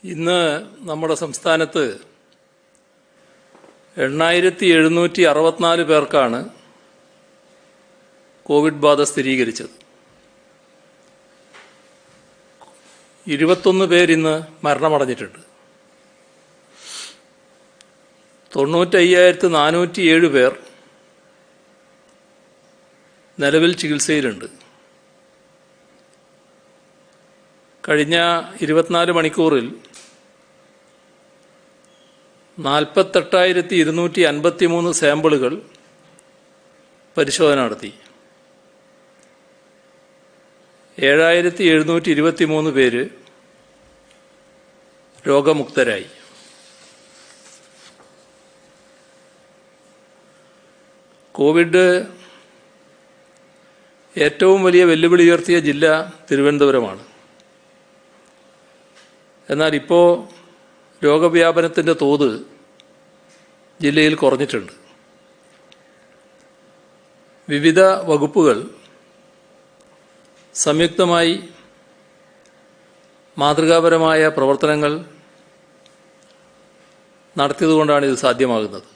ഇന്ന് നമ്മുടെ സംസ്ഥാനത്ത് 8764 പേർക്കാണ് കോവിഡ് ബാധ സ്ഥിരീകരിച്ചത്. 21 പേർ ഇന്ന് മരണമടഞ്ഞിട്ടുണ്ട്. 95,407 പേർ നിലവിൽ ചികിത്സയിലുണ്ട്. കഴിഞ്ഞ 24 മണിക്കൂറിൽ 48,253 സാമ്പിളുകൾ പരിശോധന നടത്തി. 7,723 പേര് രോഗമുക്തരായി. കോവിഡ് ഏറ്റവും വലിയ വെല്ലുവിളി ഉയർത്തിയ ജില്ല തിരുവനന്തപുരമാണ്. എന്നാൽ ഇപ്പോൾ രോഗവ്യാപനത്തിൻ്റെ തോത് ജില്ലയിൽ കുറഞ്ഞിട്ടുണ്ട്. വിവിധ വകുപ്പുകൾ സംയുക്തമായി മാതൃകാപരമായ പ്രവർത്തനങ്ങൾ നടത്തിയതുകൊണ്ടാണ് ഇത് സാധ്യമാകുന്നത്.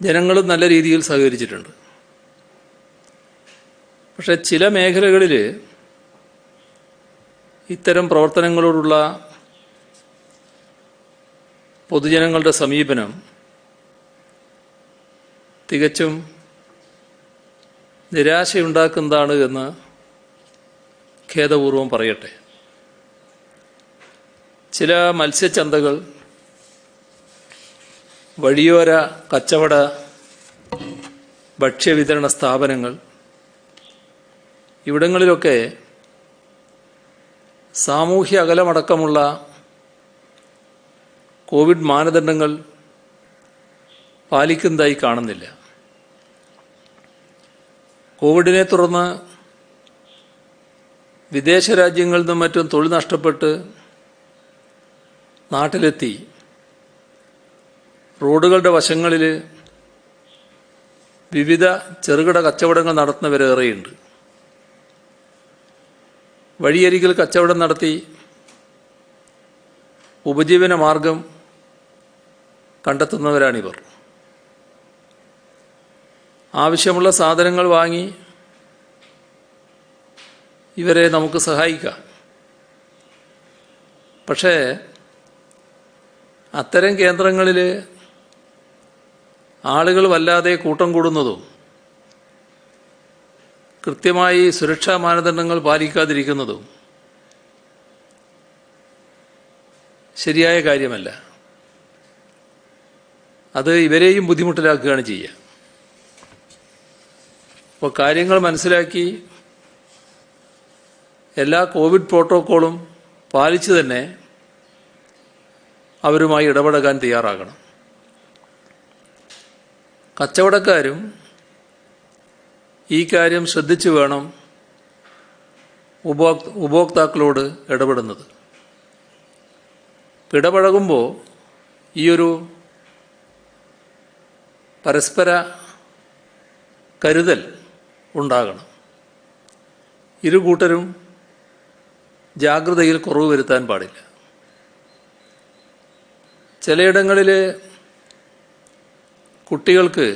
ജനങ്ങളും നല്ല രീതിയിൽ സഹകരിച്ചിട്ടുണ്ട്. പക്ഷേ ചില മേഖലകളിൽ ഇത്തരം പ്രവർത്തനങ്ങളോടുള്ള പൊതുജനങ്ങളുടെ സമീപനം തികച്ചും നിരാശയുണ്ടാക്കുന്നതാണ് എന്ന് ഖേദപൂർവം പറയട്ടെ. ചില മത്സ്യച്ചന്തകൾ, വഴിയോര കച്ചവട ഭക്ഷ്യവിതരണ സ്ഥാപനങ്ങൾ, ഇവിടങ്ങളിലൊക്കെ സാമൂഹ്യ അകലമടക്കമുള്ള കോവിഡ് മാനദണ്ഡങ്ങൾ പാലിക്കുന്നതായി കാണുന്നില്ല. കോവിഡിനെ തുടർന്ന് വിദേശ രാജ്യങ്ങളിൽ നിന്നും മറ്റും തൊഴിൽ നഷ്ടപ്പെട്ട് നാട്ടിലെത്തി റോഡുകളുടെ വശങ്ങളിൽ വിവിധ ചെറുകിട കച്ചവടങ്ങൾ നടത്തുന്നവരേറെയുണ്ട്. വഴിയരികിൽ കച്ചവടം നടത്തി ഉപജീവന മാർഗം കണ്ടെത്തുന്നവരാണിവർ. ആവശ്യമുള്ള സാധനങ്ങൾ വാങ്ങി ഇവരെ നമുക്ക് സഹായിക്കാം. പക്ഷേ അത്തരം കേന്ദ്രങ്ങളിൽ ആളുകൾ വല്ലാതെ കൂട്ടം കൂടുന്നതും കൃത്യമായി സുരക്ഷാ മാനദണ്ഡങ്ങൾ പാലിക്കാതിരിക്കുന്നതും ശരിയായ കാര്യമല്ല. അത് ഇവരെയും ബുദ്ധിമുട്ടിലാക്കുകയാണ് ചെയ്യുക. അപ്പോൾ കാര്യങ്ങൾ മനസ്സിലാക്കി എല്ലാ കോവിഡ് പ്രോട്ടോക്കോളും പാലിച്ചു തന്നെ അവരുമായി ഇടപഴകാൻ തയ്യാറാകണം. കച്ചവടക്കാരും ഈ കാര്യം ശ്രദ്ധിച്ചു വേണം ഉപഭോക്താക്കളോട് ഇടപെടുന്നത്. ഇടപഴകുമ്പോൾ ഈയൊരു പരസ്പര കരുതൽ ഉണ്ടാകണം. ഇരു കൂട്ടരും ജാഗ്രതയിൽ കുറവ് വരുത്താൻ പാടില്ല. ചിലയിടങ്ങളിൽ കുട്ടികൾക്ക്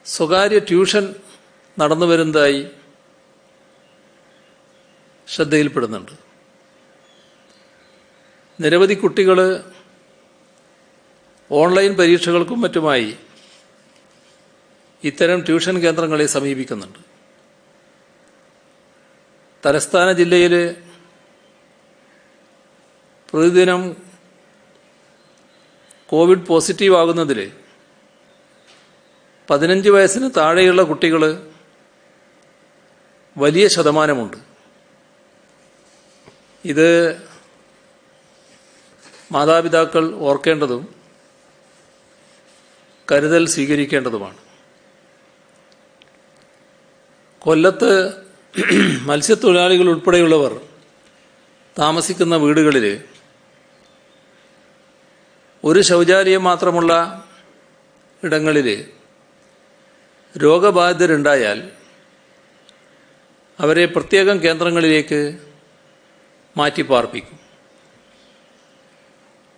സ്വകാര്യ ട്യൂഷൻ നടന്നു വരുന്നതായി ശ്രദ്ധയിൽപ്പെടുന്നുണ്ട്. നിരവധി കുട്ടികൾ ഓൺലൈൻ പരീക്ഷകൾക്കും മറ്റുമായി ഇത്തരം ട്യൂഷൻ കേന്ദ്രങ്ങളെ സമീപിക്കുന്നുണ്ട്. തലസ്ഥാന ജില്ലയിൽ പ്രതിദിനം കോവിഡ് പോസിറ്റീവ് ആകുന്നതിൽ 15 വയസ്സിന് താഴെയുള്ള കുട്ടികൾ വലിയ ശതമാനമുണ്ട്. ഇത് മാതാപിതാക്കൾ ഓർക്കേണ്ടതും കരുതൽ സ്വീകരിക്കേണ്ടതുമാണ്. കൊല്ലത്ത് മത്സ്യത്തൊഴിലാളികൾ ഉൾപ്പെടെയുള്ളവർ താമസിക്കുന്ന വീടുകളിൽ ഒരു ശൗചാലയം മാത്രമുള്ള ഇടങ്ങളിൽ രോഗബാധിതരുണ്ടായാൽ അവരെ പ്രത്യേകം കേന്ദ്രങ്ങളിലേക്ക് മാറ്റിപ്പാർപ്പിക്കും.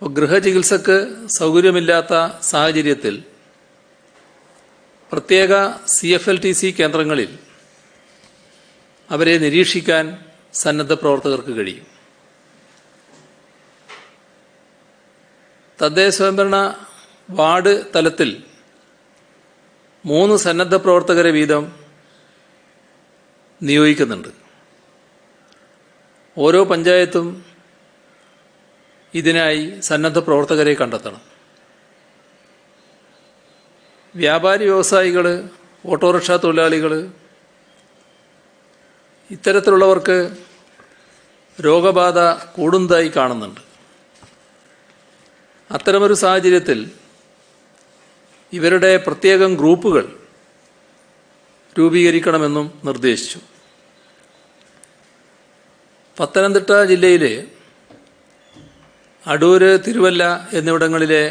ഗൃഹചികിത്സക്ക് സൗകര്യമില്ലാത്ത സാഹചര്യത്തിൽ പ്രത്യേക CFLTC കേന്ദ്രങ്ങളിൽ അവരെ നിരീക്ഷിക്കാൻ സന്നദ്ധ പ്രവർത്തകർക്ക് കഴിയും. തദ്ദേശ സ്വയംഭരണ വാർഡ് തലത്തിൽ 3 സന്നദ്ധ പ്രവർത്തകരെ വീതം നിയോഗിക്കുന്നുണ്ട്. ഓരോ പഞ്ചായത്തും ഇതിനായി സന്നദ്ധ പ്രവർത്തകരെ കണ്ടെത്തണം. വ്യാപാരി വ്യവസായികൾ, ഓട്ടോറിക്ഷ തൊഴിലാളികൾ, ഇത്തരത്തിലുള്ളവർക്ക് രോഗബാധ കൂടുന്നതായി കാണുന്നുണ്ട്. അത്തരമൊരു സാഹചര്യത്തിൽ ഇവരുടെ പ്രത്യേകം ഗ്രൂപ്പുകൾ രൂപീകരിക്കണമെന്നും നിർദ്ദേശിച്ചു. പത്തനംതിട്ട ജില്ലയിലെ അടൂര്, തിരുവല്ല എന്നിവിടങ്ങളിലെ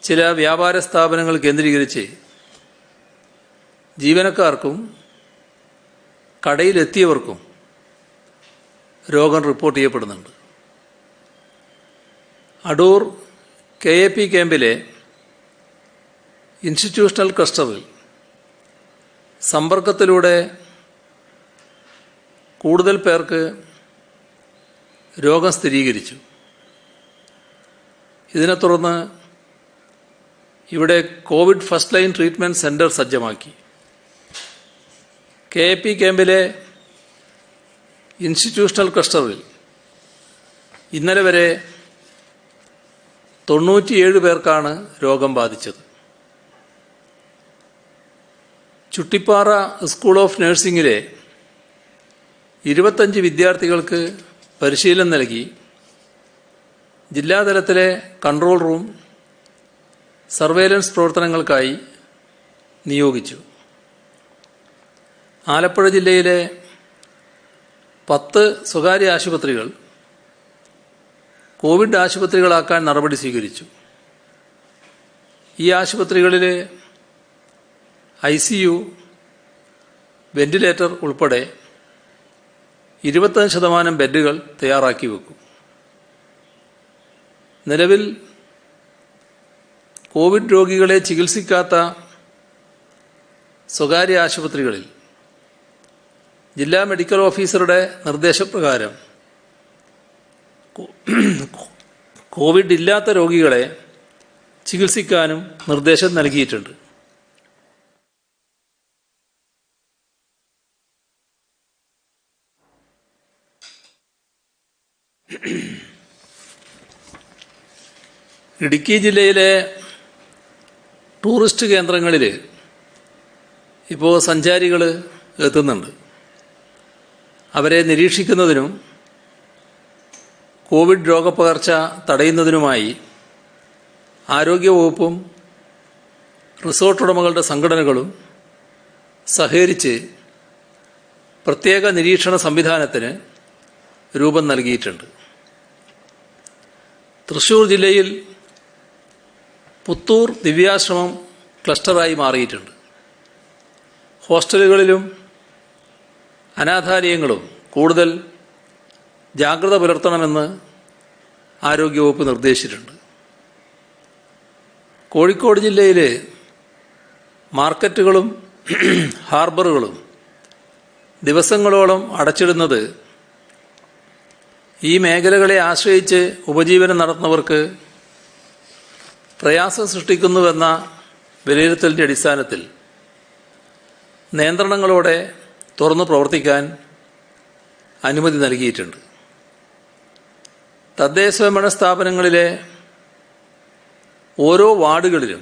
ചില വ്യാപാര സ്ഥാപനങ്ങൾ കേന്ദ്രീകരിച്ച് ജീവനക്കാർക്കും കടയിലെത്തിയവർക്കും രോഗം റിപ്പോർട്ട് ചെയ്യപ്പെടുന്നുണ്ട്. അടൂർ KAP ക്യാമ്പിലെ ഇൻസ്റ്റിറ്റ്യൂഷണൽ ക്ലസ്റ്ററിൽ സമ്പർക്കത്തിലൂടെ കൂടുതൽ പേർക്ക് രോഗം സ്ഥിരീകരിച്ചു. ഇതിനെ തുടർന്ന് ഇവിടെ Covid first line treatment centre സജ്ജമാക്കി. KAP ക്യാമ്പിലെ ഇൻസ്റ്റിറ്റ്യൂഷണൽ ക്ലസ്റ്ററിൽ ഇന്നലെ വരെ 97 പേർക്കാണ് രോഗം ബാധിച്ചത്. ചുട്ടിപ്പാറ സ്കൂൾ ഓഫ് നഴ്സിംഗിലെ 25 വിദ്യാർത്ഥികൾക്ക് പരിശീലനം നൽകി ജില്ലാതലത്തിലെ കൺട്രോൾ റൂം സർവേലൻസ് പ്രവർത്തനങ്ങൾക്കായി നിയോഗിച്ചു. ആലപ്പുഴ ജില്ലയിലെ 10 സ്വകാര്യ ആശുപത്രികൾ കോവിഡ് ആശുപത്രികളാക്കാൻ നടപടി സ്വീകരിച്ചു. ഈ ആശുപത്രികളിൽ ICU, വെന്റിലേറ്റർ ഉൾപ്പെടെ 25% ബെഡുകൾ തയ്യാറാക്കി വെക്കും. നിലവിൽ കോവിഡ് രോഗികളെ ചികിത്സിക്കാത്ത സ്വകാര്യ ആശുപത്രികളിൽ ജില്ലാ മെഡിക്കൽ ഓഫീസറുടെ നിർദ്ദേശപ്രകാരം കോവിഡ് ഇല്ലാത്ത രോഗികളെ ചികിത്സിക്കാനും നിർദ്ദേശം നൽകിയിട്ടുണ്ട്. ഇടുക്കി ജില്ലയിലെ ടൂറിസ്റ്റ് കേന്ദ്രങ്ങളിൽ ഇപ്പോൾ സഞ്ചാരികൾ എത്തുന്നുണ്ട്. അവരെ നിരീക്ഷിക്കുന്നതിനും കോവിഡ് രോഗപകർച്ച തടയുന്നതിനുമായി ആരോഗ്യവകുപ്പും റിസോർട്ട് ഉടമകളുടെ സംഘടനകളും സഹകരിച്ച് പ്രത്യേക നിരീക്ഷണ സംവിധാനത്തിന് രൂപം നൽകിയിട്ടുണ്ട്. തൃശ്ശൂർ ജില്ലയിൽ പുത്തൂർ ദിവ്യാശ്രമം ക്ലസ്റ്ററായി മാറിയിട്ടുണ്ട്. ഹോസ്റ്റലുകളിലും അനാഥാലയങ്ങളും കൂടുതൽ ജാഗ്രത പുലർത്തണമെന്ന് ആരോഗ്യവകുപ്പ് നിർദ്ദേശിച്ചിട്ടുണ്ട്. കോഴിക്കോട് ജില്ലയിലെ മാർക്കറ്റുകളും ഹാർബറുകളും ദിവസങ്ങളോളം അടച്ചിടുന്നത് ഈ മേഖലകളെ ആശ്രയിച്ച് ഉപജീവനം നടത്തുന്നവർക്ക് പ്രയാസം സൃഷ്ടിക്കുന്നുവെന്ന വിലയിരുത്തലിൻ്റെ അടിസ്ഥാനത്തിൽ നിയന്ത്രണങ്ങളോടെ തുറന്നു പ്രവർത്തിക്കാൻ അനുമതി നൽകിയിട്ടുണ്ട്. തദ്ദേശ സ്വയംഭരണ സ്ഥാപനങ്ങളിലെ ഓരോ വാർഡുകളിലും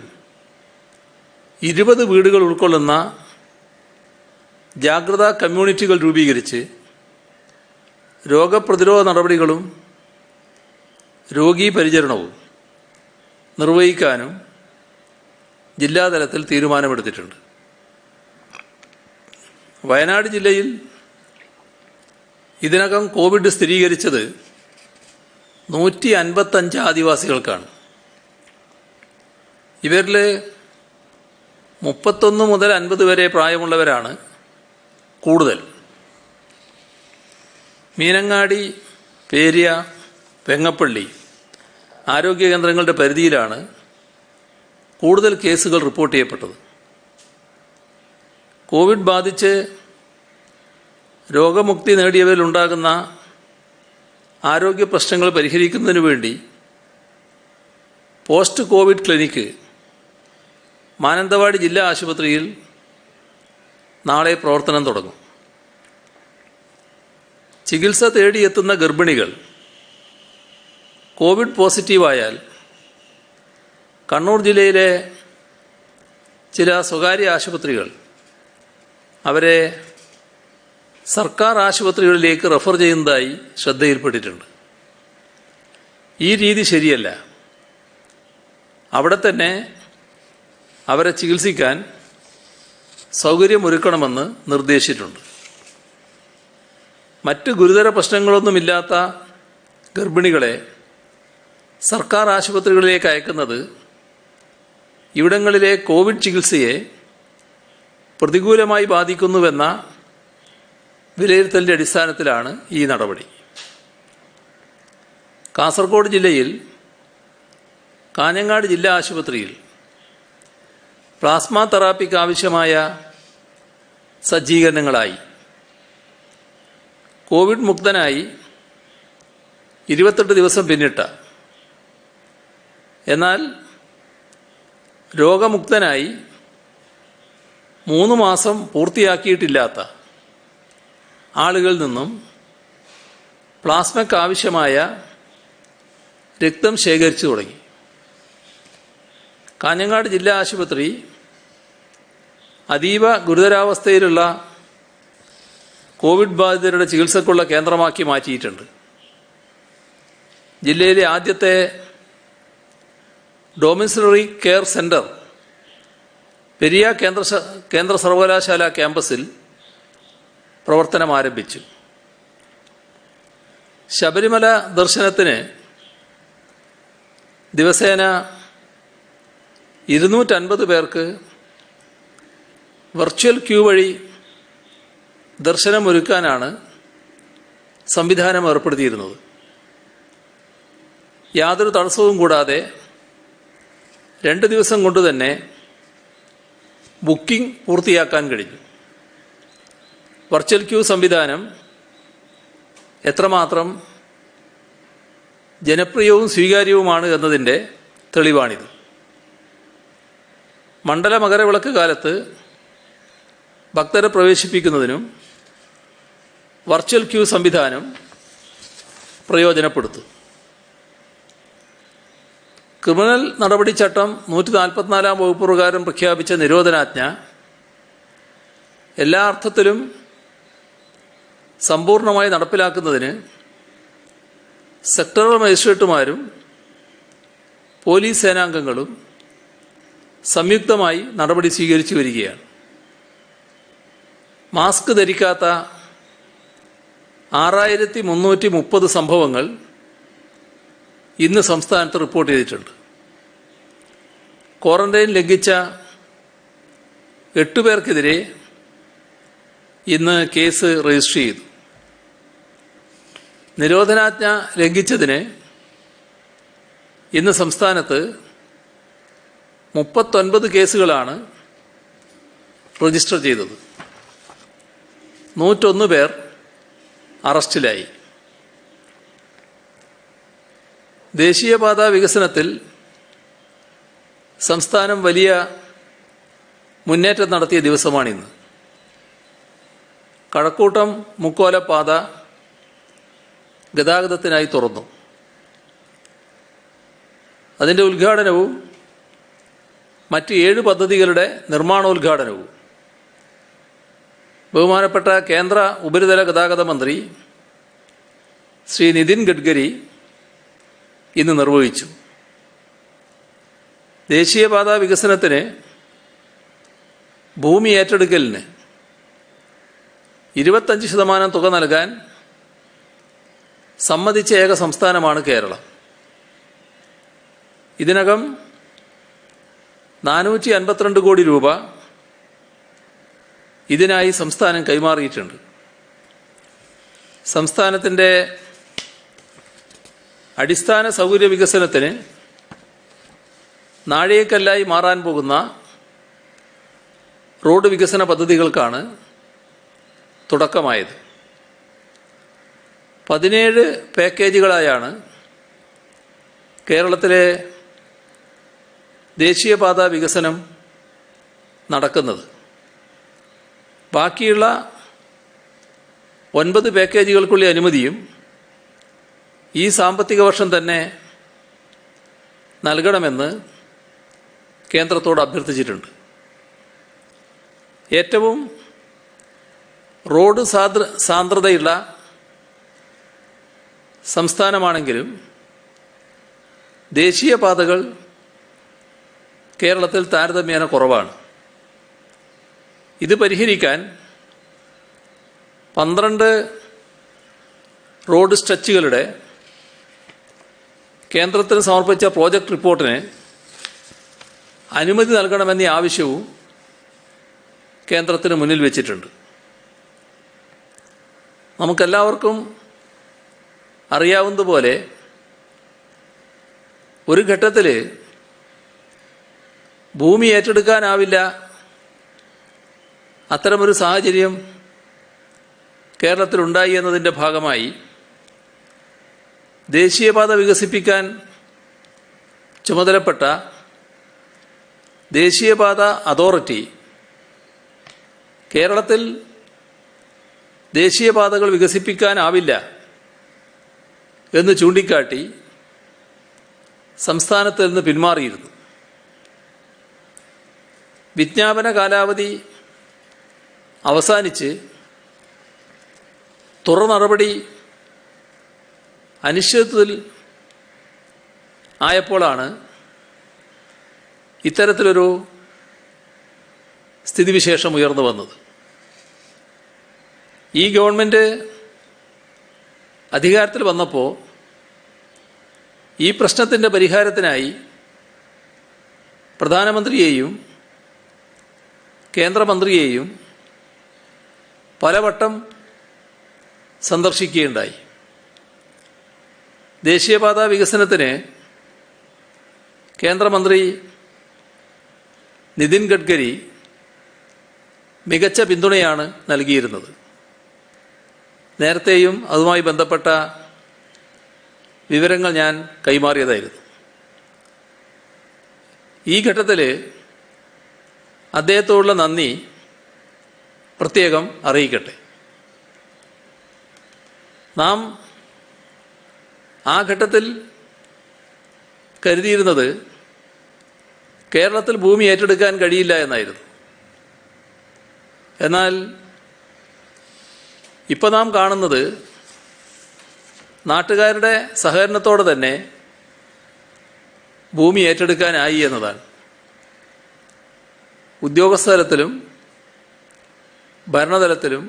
20 വീടുകൾ ഉൾക്കൊള്ളുന്ന ജാഗ്രതാ കമ്മ്യൂണിറ്റികൾ രൂപീകരിച്ച് രോഗപ്രതിരോധ നടപടികളും രോഗീ പരിചരണവും നിർവഹിക്കാനും ജില്ലാതലത്തിൽ തീരുമാനമെടുത്തിട്ടുണ്ട്. വയനാട് ജില്ലയിൽ ഇതിനകം കോവിഡ് സ്ഥിരീകരിച്ചത് 155 ആദിവാസികൾക്കാണ്. ഇവരിൽ 31 മുതൽ 50 വരെ പ്രായമുള്ളവരാണ് കൂടുതൽ. മീനങ്ങാടി, പേര്യ, വെങ്ങപ്പള്ളി ആരോഗ്യ കേന്ദ്രങ്ങളുടെ പരിധിയിലാണ് കൂടുതൽ കേസുകൾ റിപ്പോർട്ട് ചെയ്യപ്പെട്ടത്. കോവിഡ് ബാധിച്ച് രോഗമുക്തി നേടിയവരിലുണ്ടാകുന്ന ആരോഗ്യ പ്രശ്നങ്ങൾ പരിഹരിക്കുന്നതിനു വേണ്ടി പോസ്റ്റ് കോവിഡ് ക്ലിനിക്ക് മാനന്തവാടി ജില്ലാ ആശുപത്രിയിൽ നാളെ പ്രവർത്തനം തുടങ്ങും. ചികിത്സ തേടിയെത്തുന്ന ഗർഭിണികൾ കോവിഡ് പോസിറ്റീവായാൽ കണ്ണൂർ ജില്ലയിലെ ചില സ്വകാര്യ ആശുപത്രികൾ അവരെ സർക്കാർ ആശുപത്രികളിലേക്ക് റെഫർ ചെയ്യുന്നതായി ശ്രദ്ധയിൽപ്പെട്ടിട്ടുണ്ട്. ഈ രീതി ശരിയല്ല. അവിടെ തന്നെ അവരെ ചികിത്സിക്കാൻ സൗകര്യമൊരുക്കണമെന്ന് നിർദ്ദേശിച്ചിട്ടുണ്ട്. മറ്റ് ഗുരുതര പ്രശ്നങ്ങളൊന്നുമില്ലാത്ത ഗർഭിണികളെ സർക്കാർ ആശുപത്രികളിലേക്ക് അയക്കുന്നത് ഇവിടങ്ങളിലെ കോവിഡ് ചികിത്സയെ പ്രതികൂലമായി ബാധിക്കുന്നുവെന്ന വിലയിരുത്തലിൻ്റെ അടിസ്ഥാനത്തിലാണ് ഈ നടപടി. കാസർഗോഡ് ജില്ലയിൽ കാഞ്ഞങ്ങാട് ജില്ലാ ആശുപത്രിയിൽ പ്ലാസ്മ തെറാപ്പിക്ക് ആവശ്യമായ സജ്ജീകരണങ്ങളായി. കോവിഡ് മുക്തനായി 28 ദിവസം പിന്നിട്ട, എന്നാൽ രോഗമുക്തനായി 3 മാസം പൂർത്തിയാക്കിയിട്ടില്ലാത്ത ആളുകളിൽ നിന്നും പ്ലാസ്മയ്ക്ക് ആവശ്യമായ രക്തം ശേഖരിച്ചു തുടങ്ങി. കാഞ്ഞങ്ങാട് ജില്ലാ ആശുപത്രി അതീവ ഗുരുതരാവസ്ഥയിലുള്ള കോവിഡ് ബാധിതരുടെ ചികിത്സക്കുള്ള കേന്ദ്രമാക്കി മാറ്റിയിട്ടുണ്ട്. ജില്ലയിലെ ആദ്യത്തെ ഡൊമിസിലറി കെയർ സെന്റർ പെരിയ കേന്ദ്ര സർവകലാശാല ക്യാമ്പസിൽ പ്രവർത്തനം ആരംഭിച്ചു. ശബരിമല ദർശനത്തിന് ദിവസേന 250 പേർക്ക് വെർച്വൽ ക്യൂ വഴി ദർശനമൊരുക്കാനാണ് സംവിധാനം ഏർപ്പെടുത്തിയിരുന്നത്. യാതൊരു തടസ്സവും കൂടാതെ 2 ദിവസം കൊണ്ട് തന്നെ ബുക്കിംഗ് പൂർത്തിയാക്കാൻ കഴിഞ്ഞു. വെർച്വൽ ക്യൂ സംവിധാനം എത്രമാത്രം ജനപ്രിയവും സ്വീകാര്യവുമാണ് എന്നതിൻ്റെ തെളിവാണിത്. മണ്ഡല മകരവിളക്ക് കാലത്ത് ഭക്തരെ പ്രവേശിപ്പിക്കുന്നതിനും വെർച്വൽ ക്യൂ സംവിധാനം പ്രയോജനപ്പെടുത്തും. ക്രിമിനൽ നടപടിച്ചട്ടം 144 വകുപ്പ് പ്രകാരം പ്രഖ്യാപിച്ച നിരോധനാജ്ഞ എല്ലാ അർത്ഥത്തിലും സമ്പൂർണ്ണമായി നടപ്പിലാക്കുന്നതിന് സെക്ടറൽ മജിസ്ട്രേറ്റുമാരും പോലീസ് സേനാംഗങ്ങളും സംയുക്തമായി നടപടി സ്വീകരിച്ചു വരികയാണ്. മാസ്ക് ധരിക്കാത്ത 6330 സംഭവങ്ങൾ ഇന്ന് സംസ്ഥാനത്ത് റിപ്പോർട്ട് ചെയ്തിട്ടുണ്ട്. ക്വാറന്റൈൻ ലംഘിച്ച 8 പേർക്കെതിരെ ഇന്ന് കേസ് രജിസ്റ്റർ ചെയ്തു. നിരോധനാജ്ഞ ലംഘിച്ചതിന് ഇന്ന് സംസ്ഥാനത്ത് 39 കേസുകളാണ് രജിസ്റ്റർ ചെയ്തത്. 101 പേർ അറസ്റ്റിലായി. ദേശീയപാത വികസനത്തിൽ സംസ്ഥാനം വലിയ മുന്നേറ്റം നടത്തിയ ദിവസമാണിന്ന്. കഴക്കൂട്ടം മുക്കോല പാത ഗതാഗതത്തിനായി തുറന്നു. അതിൻ്റെ ഉദ്ഘാടനവും മറ്റ് 7 പദ്ധതികളുടെ നിർമ്മാണോദ്ഘാടനവും ബഹുമാനപ്പെട്ട കേന്ദ്ര ഉപരിതല ഗതാഗത മന്ത്രി ശ്രീ നിതിൻ ഗഡ്കരി ഇന്ന് നിർവഹിച്ചു. ദേശീയപാത വികസനത്തിന് ഭൂമി ഏറ്റെടുക്കലിന് 25% തുക നൽകാൻ സമ്മതിച്ച ഏക സംസ്ഥാനമാണ് കേരളം. ഇതിനകം 452 കോടി രൂപ ഇതിനായി സംസ്ഥാനം കൈമാറിയിട്ടുണ്ട്. സംസ്ഥാനത്തിൻ്റെ അടിസ്ഥാന സൗകര്യ വികസനത്തിന് നാഴികക്കല്ലായി മാറാൻ പോകുന്ന റോഡ് വികസന പദ്ധതികൾക്കാണ് തുടക്കമായത്. 17 പാക്കേജുകളായാണ് കേരളത്തിലെ ദേശീയപാത വികസനം നടക്കുന്നത്. ബാക്കിയുള്ള 9 പാക്കേജുകൾക്കുള്ള അനുമതിയും ഈ സാമ്പത്തിക വർഷം തന്നെ നൽകണമെന്ന് കേന്ദ്രത്തോട് അഭ്യർത്ഥിച്ചിട്ടുണ്ട്. ഏറ്റവും റോഡ് സാന്ദ്രതയുള്ള സംസ്ഥാനമാണെങ്കിലും ദേശീയപാതകൾ കേരളത്തിൽ താരതമ്യേന കുറവാണ്. ഇത് പരിഹരിക്കാൻ 12 റോഡ് സ്ട്രെച്ചുകളുടെ കേന്ദ്രത്തിന് സമർപ്പിച്ച പ്രോജക്റ്റ് റിപ്പോർട്ടിന് അനുമതി നൽകണമെന്ന ആവശ്യവും കേന്ദ്രത്തിന് മുന്നിൽ വെച്ചിട്ടുണ്ട്. നമുക്കെല്ലാവർക്കും അറിയാവുന്നതുപോലെ ഒരു ഘട്ടത്തിൽ ഭൂമി ഏറ്റെടുക്കാനാവില്ല, അത്തരമൊരു സാഹചര്യം കേരളത്തിലുണ്ടായി എന്നതിൻ്റെ ഭാഗമായി ദേശീയപാത വികസിപ്പിക്കാൻ ചുമതലപ്പെട്ട ദേശീയപാത അതോറിറ്റി കേരളത്തിൽ ദേശീയപാതകൾ വികസിപ്പിക്കാനാവില്ല എന്ന് ചൂണ്ടിക്കാട്ടി സംസ്ഥാനത്ത് നിന്ന് പിന്മാറിയിരുന്നു. വിജ്ഞാപന കാലാവധി അവസാനിച്ച് തുറ നടപടി അനിശ്ചിതത്വത്തിൽ ആയപ്പോഴാണ് ഇത്തരത്തിലൊരു സ്ഥിതിവിശേഷം ഉയർന്നു വന്നത്. ഈ ഗവൺമെൻറ് അധികാരത്തിൽ വന്നപ്പോൾ ഈ പ്രശ്നത്തിൻ്റെ പരിഹാരത്തിനായി പ്രധാനമന്ത്രിയെയും കേന്ദ്രമന്ത്രിയെയും പലവട്ടം സന്ദർശിക്കുകയുണ്ടായി. ദേശീയപാത വികസനത്തിന് കേന്ദ്രമന്ത്രി നിതിൻ ഗഡ്കരി മികച്ച പിന്തുണയാണ് നൽകിയിരുന്നത്. നേരത്തെയും അതുമായി ബന്ധപ്പെട്ട വിവരങ്ങൾ ഞാൻ കൈമാറിയതായിരുന്നു. ഈ ഘട്ടത്തിൽ അദ്ദേഹത്തോടുള്ള നന്ദി പ്രത്യേകം അറിയിക്കട്ടെ. നാം ആ ഘട്ടത്തിൽ കരുതിയിരുന്നത് കേരളത്തിൽ ഭൂമി ഏറ്റെടുക്കാൻ കഴിയില്ല എന്നായിരുന്നു. എന്നാൽ ഇപ്പോൾ നാം കാണുന്നത് നാട്ടുകാരുടെ സഹകരണത്തോടെ തന്നെ ഭൂമി ഏറ്റെടുക്കാനായി എന്നതാണ്. ഉദ്യോഗസ്ഥ തലത്തിലും ഭരണതലത്തിലും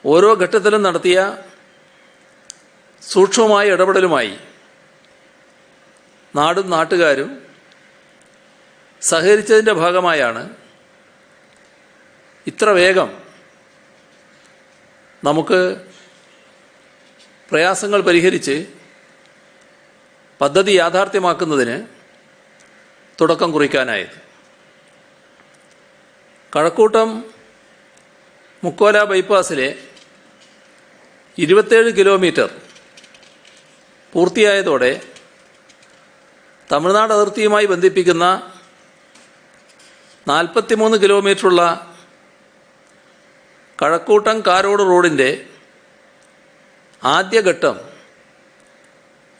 ഓരോ ഘട്ടത്തിലും നടത്തിയ സൂക്ഷ്മമായ ഇടപെടലുമായി നാടും നാട്ടുകാരും സഹകരിച്ചതിൻ്റെ ഭാഗമായാണ് ഇത്ര വേഗം നമുക്ക് പ്രയാസങ്ങൾ പരിഹരിച്ച് പദ്ധതി യാഥാർത്ഥ്യമാക്കുന്നതിന് തുടക്കം കുറിക്കാനായത്. കഴക്കൂട്ടം മുക്കോല ബൈപ്പാസിലെ 27 കിലോമീറ്റർ പൂർത്തിയായതോടെ തമിഴ്നാട് അതിർത്തിയുമായി ബന്ധിപ്പിക്കുന്ന 43 കിലോമീറ്ററുള്ള കഴക്കൂട്ടം കാരോട് റോഡിൻ്റെ ആദ്യഘട്ടം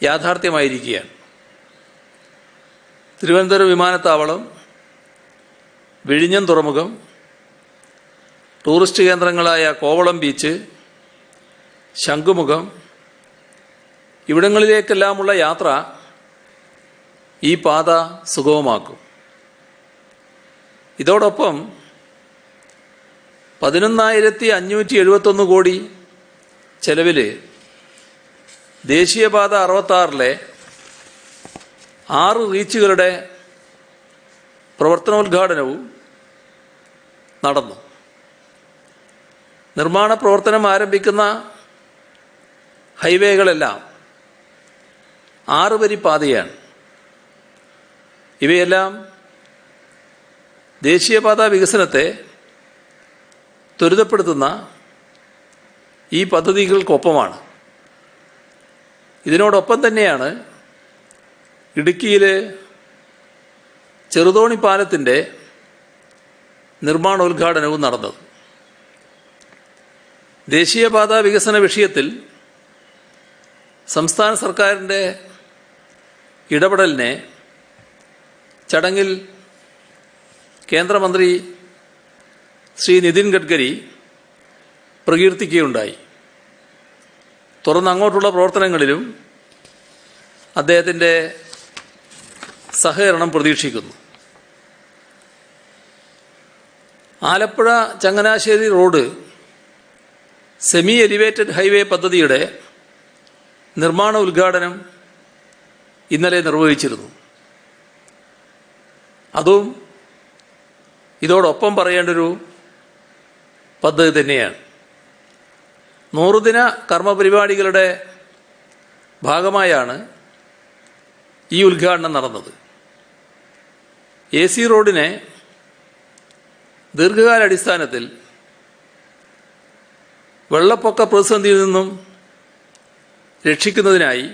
യാഥാർത്ഥ്യമായിരിക്കുകയാണ്. തിരുവനന്തപുരം വിമാനത്താവളം, വിഴിഞ്ഞം തുറമുഖം, ടൂറിസ്റ്റ് കേന്ദ്രങ്ങളായ കോവളം ബീച്ച്, ശംഖുമുഖം ഇവിടങ്ങളിലേക്കെല്ലാമുള്ള യാത്ര ഈ പാത സുഗമമാക്കും. ഇതോടൊപ്പം 11,571 കോടി ചെലവിൽ ദേശീയപാത 66 6 റീച്ചുകളുടെ പ്രവർത്തനോദ്ഘാടനവും നടന്നു. നിർമ്മാണ പ്രവർത്തനം ആരംഭിക്കുന്ന ഹൈവേകളെല്ലാം 6 വരി പാതയാണ്. ഇവയെല്ലാം ദേശീയപാതാ വികസനത്തെ ത്വരിതപ്പെടുത്തുന്ന ഈ പദ്ധതികൾക്കൊപ്പമാണ്. ഇതിനോടൊപ്പം തന്നെയാണ് ഇടുക്കിയിലെ ചെറുതോണി പാലത്തിൻ്റെ നിർമ്മാണോദ്ഘാടനവും നടന്നത്. ദേശീയപാതാ വികസന വിഷയത്തിൽ സംസ്ഥാന സർക്കാരിൻ്റെ ഇടപെടലിനെ ചടങ്ങിൽ കേന്ദ്രമന്ത്രി ശ്രീ നിതിൻ ഗഡ്കരി പ്രകീർത്തിക്കുകയുണ്ടായി. തുടർന്ന് അങ്ങോട്ടുള്ള പ്രവർത്തനങ്ങളിലും അദ്ദേഹത്തിൻ്റെ സഹകരണം പ്രതീക്ഷിക്കുന്നു. Alappuzha Changanassery road semi elevated highway പദ്ധതിയുടെ നിർമ്മാണ ഉദ്ഘാടനം ഇന്നലെ നിർവഹിച്ചിരുന്നു. അതും ഇതോടൊപ്പം പറയേണ്ടൊരു പദ്ധതി തന്നെയാണ്. 100 ദിന കർമ്മപരിപാടികളുടെ ഭാഗമായാണ് ഈ ഉദ്ഘാടനം നടന്നത്. AC റോഡിനെ ദീർഘകാലാടിസ്ഥാനത്തിൽ വെള്ളപ്പൊക്ക പ്രതിസന്ധിയിൽ നിന്നും രക്ഷിക്കുന്നതിനായി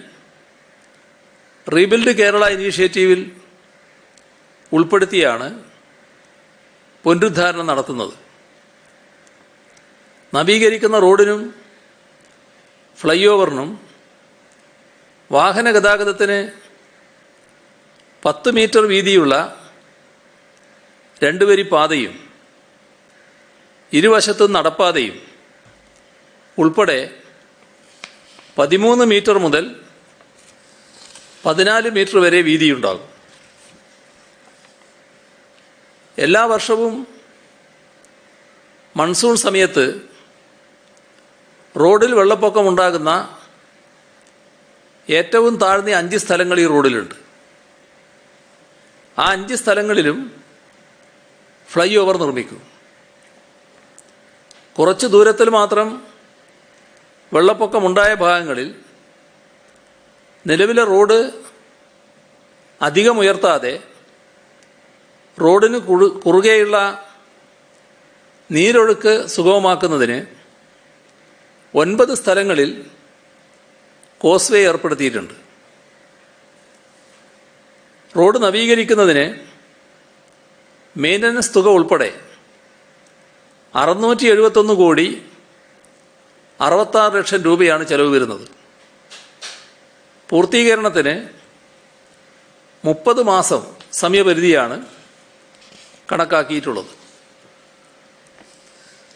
റീബിൽഡ് കേരള ഇനീഷ്യേറ്റീവിൽ ഉൾപ്പെടുത്തിയാണ് പുനരുദ്ധാരണം നടത്തുന്നത്. നവീകരിക്കുന്ന റോഡിനും ഫ്ലൈ ഓവറിനും വാഹന ഗതാഗതത്തിന് 10 മീറ്റർ വീതിയുള്ള 2 വരി പാതയും ഇരുവശത്തും നടപ്പാതയും ഉൾപ്പെടെ 13 മീറ്റർ മുതൽ 14 മീറ്റർ വരെ വീതിയുണ്ടാകും. എല്ലാ വർഷവും മൺസൂൺ സമയത്ത് റോഡിൽ വെള്ളപ്പൊക്കമുണ്ടാകുന്ന ഏറ്റവും താഴ്ന്ന 5 സ്ഥലങ്ങൾ ഈ റോഡിലുണ്ട്. ആ 5 സ്ഥലങ്ങളിലും ഫ്ലൈ ഓവർ നിർമ്മിക്കും. കുറച്ച് ദൂരത്തിൽ മാത്രം വെള്ളപ്പൊക്കമുണ്ടായ ഭാഗങ്ങളിൽ നിലവിലെ റോഡ് അധികം ഉയർത്താതെ റോഡിന് കുറുകെയുള്ള നീരൊഴുക്ക് സുഗമമാക്കുന്നതിന് 9 സ്ഥലങ്ങളിൽ കോസ്വേ ഏർപ്പെടുത്തിയിട്ടുണ്ട്. റോഡ് നവീകരിക്കുന്നതിന് മെയിൻ്റനൻസ് തുക ഉൾപ്പെടെ 671 കോടി 66 ലക്ഷം രൂപയാണ് ചെലവ് വരുന്നത്. പൂർത്തീകരണത്തിന് 30 മാസം സമയപരിധിയാണ് കണക്കാക്കിയിട്ടുള്ളത്.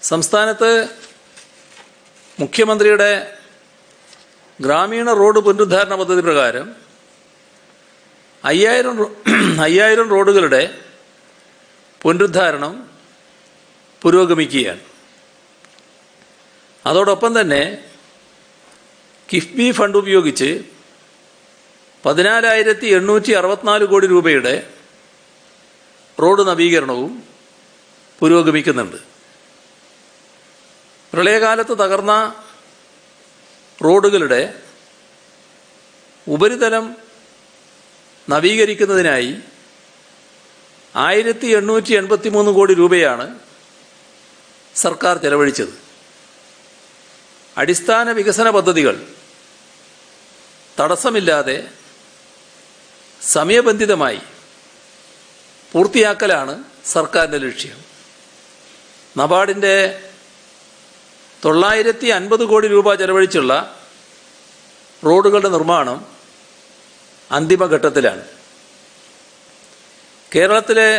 സംസ്ഥാനത്ത് മുഖ്യമന്ത്രിയുടെ ഗ്രാമീണ റോഡ് പുനരുദ്ധാരണ പദ്ധതി പ്രകാരം 5000 റോഡുകളുടെ പുനരുദ്ധാരണം പുരോഗമിക്കുകയാണ്. അതോടൊപ്പം തന്നെ കിഫ്ബി ഫണ്ട് ഉപയോഗിച്ച് 14,864 കോടി രൂപയുടെ റോഡ് നവീകരണവും പുരോഗമിക്കുന്നുണ്ട്. പ്രളയകാലത്ത് തകർന്ന റോഡുകളുടെ ഉപരിതലം നവീകരിക്കുന്നതിനായി 1883 കോടി രൂപയാണ് സർക്കാർ ചെലവഴിച്ചത്. അടിസ്ഥാന വികസന പദ്ധതികൾ തടസ്സമില്ലാതെ സമയബന്ധിതമായി പൂർത്തിയാക്കലാണ് സർക്കാരിൻ്റെ ലക്ഷ്യം. നബാർഡിൻ്റെ 950 കോടി രൂപ ചെലവഴിച്ചുള്ള റോഡുകളുടെ നിർമ്മാണം അന്തിമഘട്ടത്തിലാണ്. കേരളത്തിലെ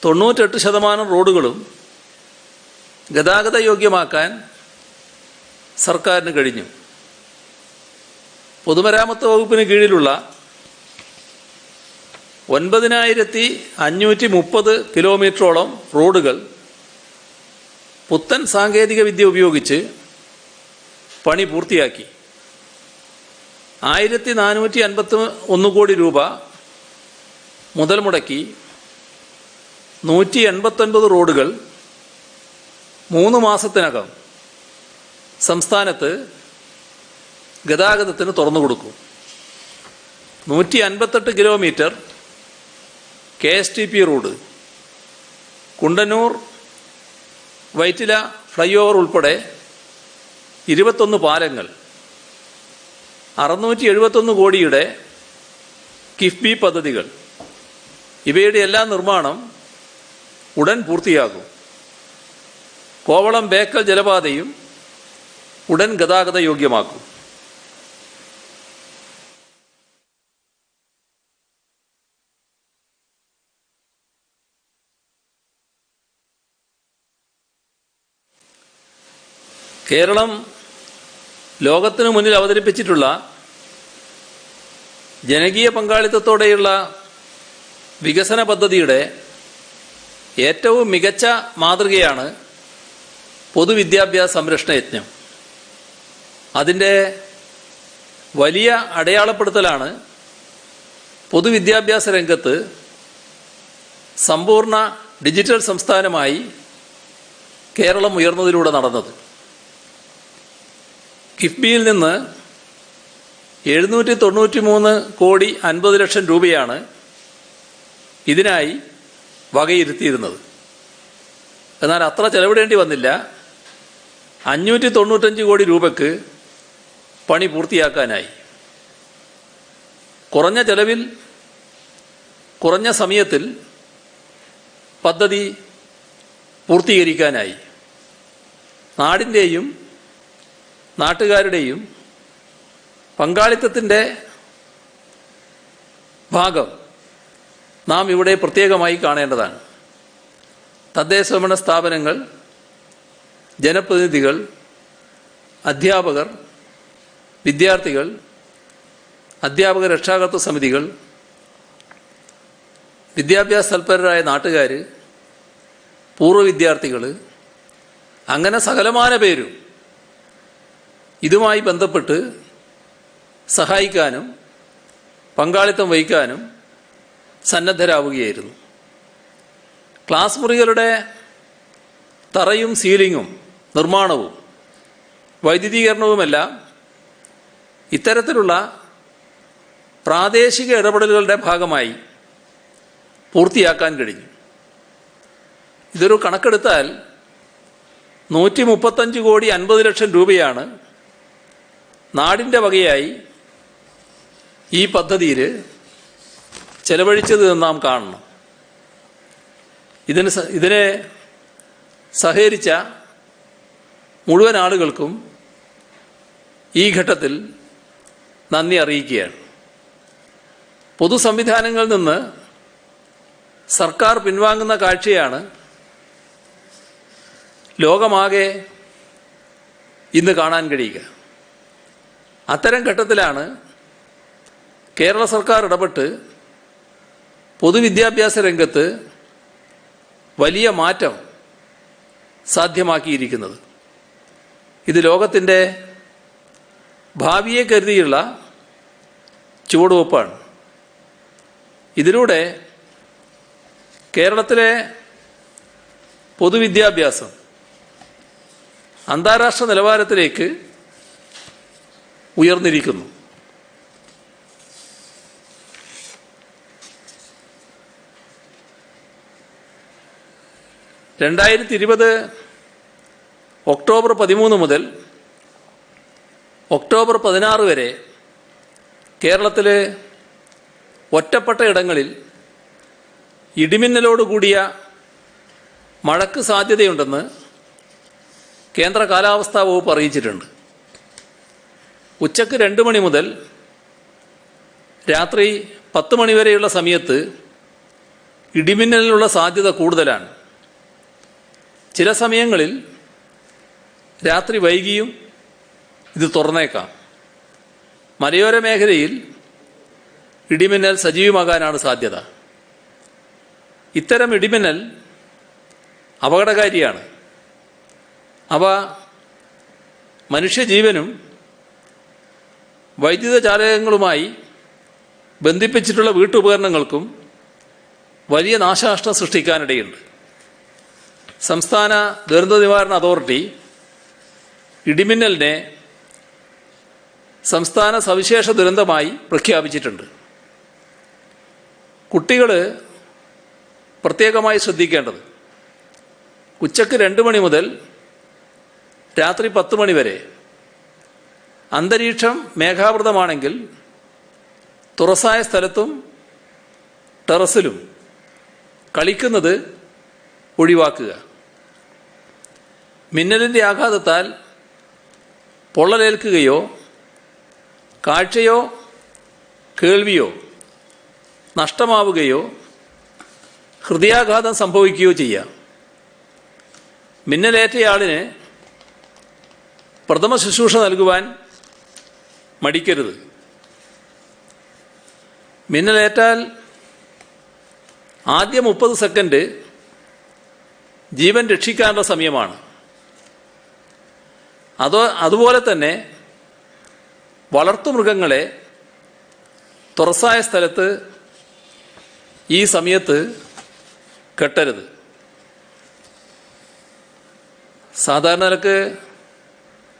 98% റോഡുകളും ഗതാഗത യോഗ്യമാക്കാൻ സർക്കാരിന് കഴിഞ്ഞു. പൊതുമരാമത്ത് വകുപ്പിന് കീഴിലുള്ള 9530 കിലോമീറ്ററോളം റോഡുകൾ പുത്തൻ സാങ്കേതിക വിദ്യ ഉപയോഗിച്ച് പണി പൂർത്തിയാക്കി. 1451 കോടി രൂപ മുതൽ മുടക്കി 189 റോഡുകൾ 3 മാസത്തിനകം സംസ്ഥാനത്ത് ഗതാഗതത്തിന് തുറന്നു കൊടുക്കും. 158 kilometre KSTP road, Kundannoor Vyttila flyover ഉൾപ്പെടെ 21 പാലങ്ങൾ, 671 കോടിയുടെ കിഫ്ബി പദ്ധതികൾ, ഇവയുടെ എല്ലാ നിർമ്മാണം ഉടൻ പൂർത്തിയാകും. കോവളം ബേക്കൽ ജലപാതയും ഉടൻ ഗതാഗത യോഗ്യമാക്കും. കേരളം ലോകത്തിനു മുന്നിൽ അവതരിപ്പിച്ചിട്ടുള്ള ജനകീയ പങ്കാളിത്തത്തോടെയുള്ള വികസന പദ്ധതിയുടെ ഏറ്റവും മികച്ച മാതൃകയാണ് പൊതുവിദ്യാഭ്യാസ സംരക്ഷണ യജ്ഞം. അതിൻ്റെ വലിയ അടയാളപ്പെടുത്തലാണ് പൊതുവിദ്യാഭ്യാസ രംഗത്ത് സമ്പൂർണ്ണ ഡിജിറ്റൽ സംസ്ഥാനമായി കേരളം ഉയർന്നതിലൂടെ നടന്നത്. കിഫ്ബിയിൽ നിന്ന് 793 കോടി 50 ലക്ഷം രൂപയാണ് ഇതിനായി വകയിരുത്തിയിരുന്നത്. എന്നാൽ അത്ര ചെലവിടേണ്ടി വന്നില്ല. 595 കോടി രൂപയ്ക്ക് പണി പൂർത്തിയാക്കാനായി. കുറഞ്ഞ ചെലവിൽ കുറഞ്ഞ സമയത്തിൽ പദ്ധതി പൂർത്തീകരിക്കാനായി. നാടിൻ്റെയും നാട്ടുകാരുടെയും പങ്കാളിത്തത്തിൻ്റെ ഭാഗം നാം ഇവിടെ പ്രത്യേകമായി കാണേണ്ടതാണ്. തദ്ദേശഭരണ സ്ഥാപനങ്ങൾ, ജനപ്രതിനിധികൾ, അധ്യാപകർ, വിദ്യാർത്ഥികൾ, അധ്യാപക രക്ഷാകർതൃ സമിതികൾ, വിദ്യാഭ്യാസ തൽപരരായ നാട്ടുകാർ, പൂർവ്വ വിദ്യാർത്ഥികൾ, അങ്ങനെ സകലമാന പേരും ഇതുമായി ബന്ധപ്പെട്ട് സഹായിക്കാനും പങ്കാളിത്തം വഹിക്കാനും സന്നദ്ധരാവുകയായിരുന്നു. ക്ലാസ് മുറികളുടെ തറയും സീലിങ്ങും നിർമ്മാണവും വൈദ്യുതീകരണവുമെല്ലാം ഇത്തരത്തിലുള്ള പ്രാദേശിക ഇടപെടലുകളുടെ ഭാഗമായി പൂർത്തിയാക്കാൻ കഴിഞ്ഞു. ഇതൊരു കണക്കെടുത്താൽ 135 കോടി 50 ലക്ഷം രൂപയാണ് നാടിൻ്റെ വകയായി ഈ പദ്ധതിയിൽ ചെലവഴിച്ചത് എന്ന് നാം കാണണം. ഇതിനെ സഹകരിച്ച മുഴുവൻ ആളുകൾക്കും ഈ ഘട്ടത്തിൽ നന്ദി അറിയിക്കുകയാണ്. പൊതുസംവിധാനങ്ങളിൽ നിന്ന് സർക്കാർ പിൻവാങ്ങുന്ന കാഴ്ചയാണ് ലോകമാകെ ഇന്ന് കാണാൻ കഴിയുക. അത്തരം ഘട്ടത്തിലാണ് കേരള സർക്കാർ ഇടപെട്ട് പൊതുവിദ്യാഭ്യാസ രംഗത്ത് വലിയ മാറ്റം സാധ്യമാക്കിയിരിക്കുന്നത്. ഇത് ലോകത്തിൻ്റെ ഭാവിയെ കരുതിയുള്ള ചുവടുവെപ്പാണ്. ഇതിലൂടെ കേരളത്തിലെ പൊതുവിദ്യാഭ്യാസം അന്താരാഷ്ട്ര നിലവാരത്തിലേക്ക് ഉയർന്നിരിക്കുന്നു. ഒക്ടോബർ 13 മുതൽ ഒക്ടോബർ 16 വരെ കേരളത്തിലെ ഒറ്റപ്പെട്ട ഇടങ്ങളിൽ ഇടിമിന്നലോടുകൂടിയ മഴയ്ക്ക് സാധ്യതയുണ്ടെന്ന് കേന്ദ്ര കാലാവസ്ഥാ വകുപ്പ് അറിയിച്ചിട്ടുണ്ട്. ഉച്ചയ്ക്ക് 2 മണി മുതൽ രാത്രി 10 മണി വരെയുള്ള സമയത്ത് ഇടിമിന്നലിനുള്ള സാധ്യത കൂടുതലാണ്. ചില സമയങ്ങളിൽ രാത്രി വൈകിയും ഇത് തുറന്നേക്കാം. മലയോര മേഖലയിൽ ഇടിമിന്നൽ സജീവമാകാനാണ് സാധ്യത. ഇത്തരം ഇടിമിന്നൽ അപകടകാരിയാണ്. അവ മനുഷ്യജീവനും വൈദ്യുത ചാലകങ്ങളുമായി ബന്ധിപ്പിച്ചിട്ടുള്ള വീട്ടുപകരണങ്ങൾക്കും വലിയ നാശനഷ്ടം സൃഷ്ടിക്കാനിടയുണ്ട്. സംസ്ഥാന ദുരന്ത നിവാരണ അതോറിറ്റി ഇടിമിന്നലിനെ സംസ്ഥാന സവിശേഷ ദുരന്തമായി പ്രഖ്യാപിച്ചിട്ടുണ്ട്. കുട്ടികൾ പ്രത്യേകമായി ശ്രദ്ധിക്കേണ്ടത് ഉച്ചയ്ക്ക് 2 മണി മുതൽ രാത്രി 10 മണി വരെ അന്തരീക്ഷം മേഘാവൃതമാണെങ്കിൽ തുറസായ സ്ഥലത്തും ടെറസിലും കളിക്കുന്നത് ഒഴിവാക്കുക. മിന്നലിൻ്റെ ആഘാതത്താൽ പൊള്ളലേൽക്കുകയോ കാഴ്ചയോ കേൾവിയോ നഷ്ടമാവുകയോ ഹൃദയാഘാതം സംഭവിക്കുകയോ ചെയ്യാം. മിന്നലേറ്റയാളിന് പ്രഥമ ശുശ്രൂഷ നൽകുവാൻ മടിക്കരുത്. മിന്നലേറ്റാൽ ആദ്യ 30 സെക്കൻഡ് ജീവൻ രക്ഷിക്കാനുള്ള സമയമാണ്. അതുപോലെ തന്നെ വളർത്തുമൃഗങ്ങളെ തുറസായ സ്ഥലത്ത് ഈ സമയത്ത് കെട്ടരുത്. സാധാരണ നിലക്ക്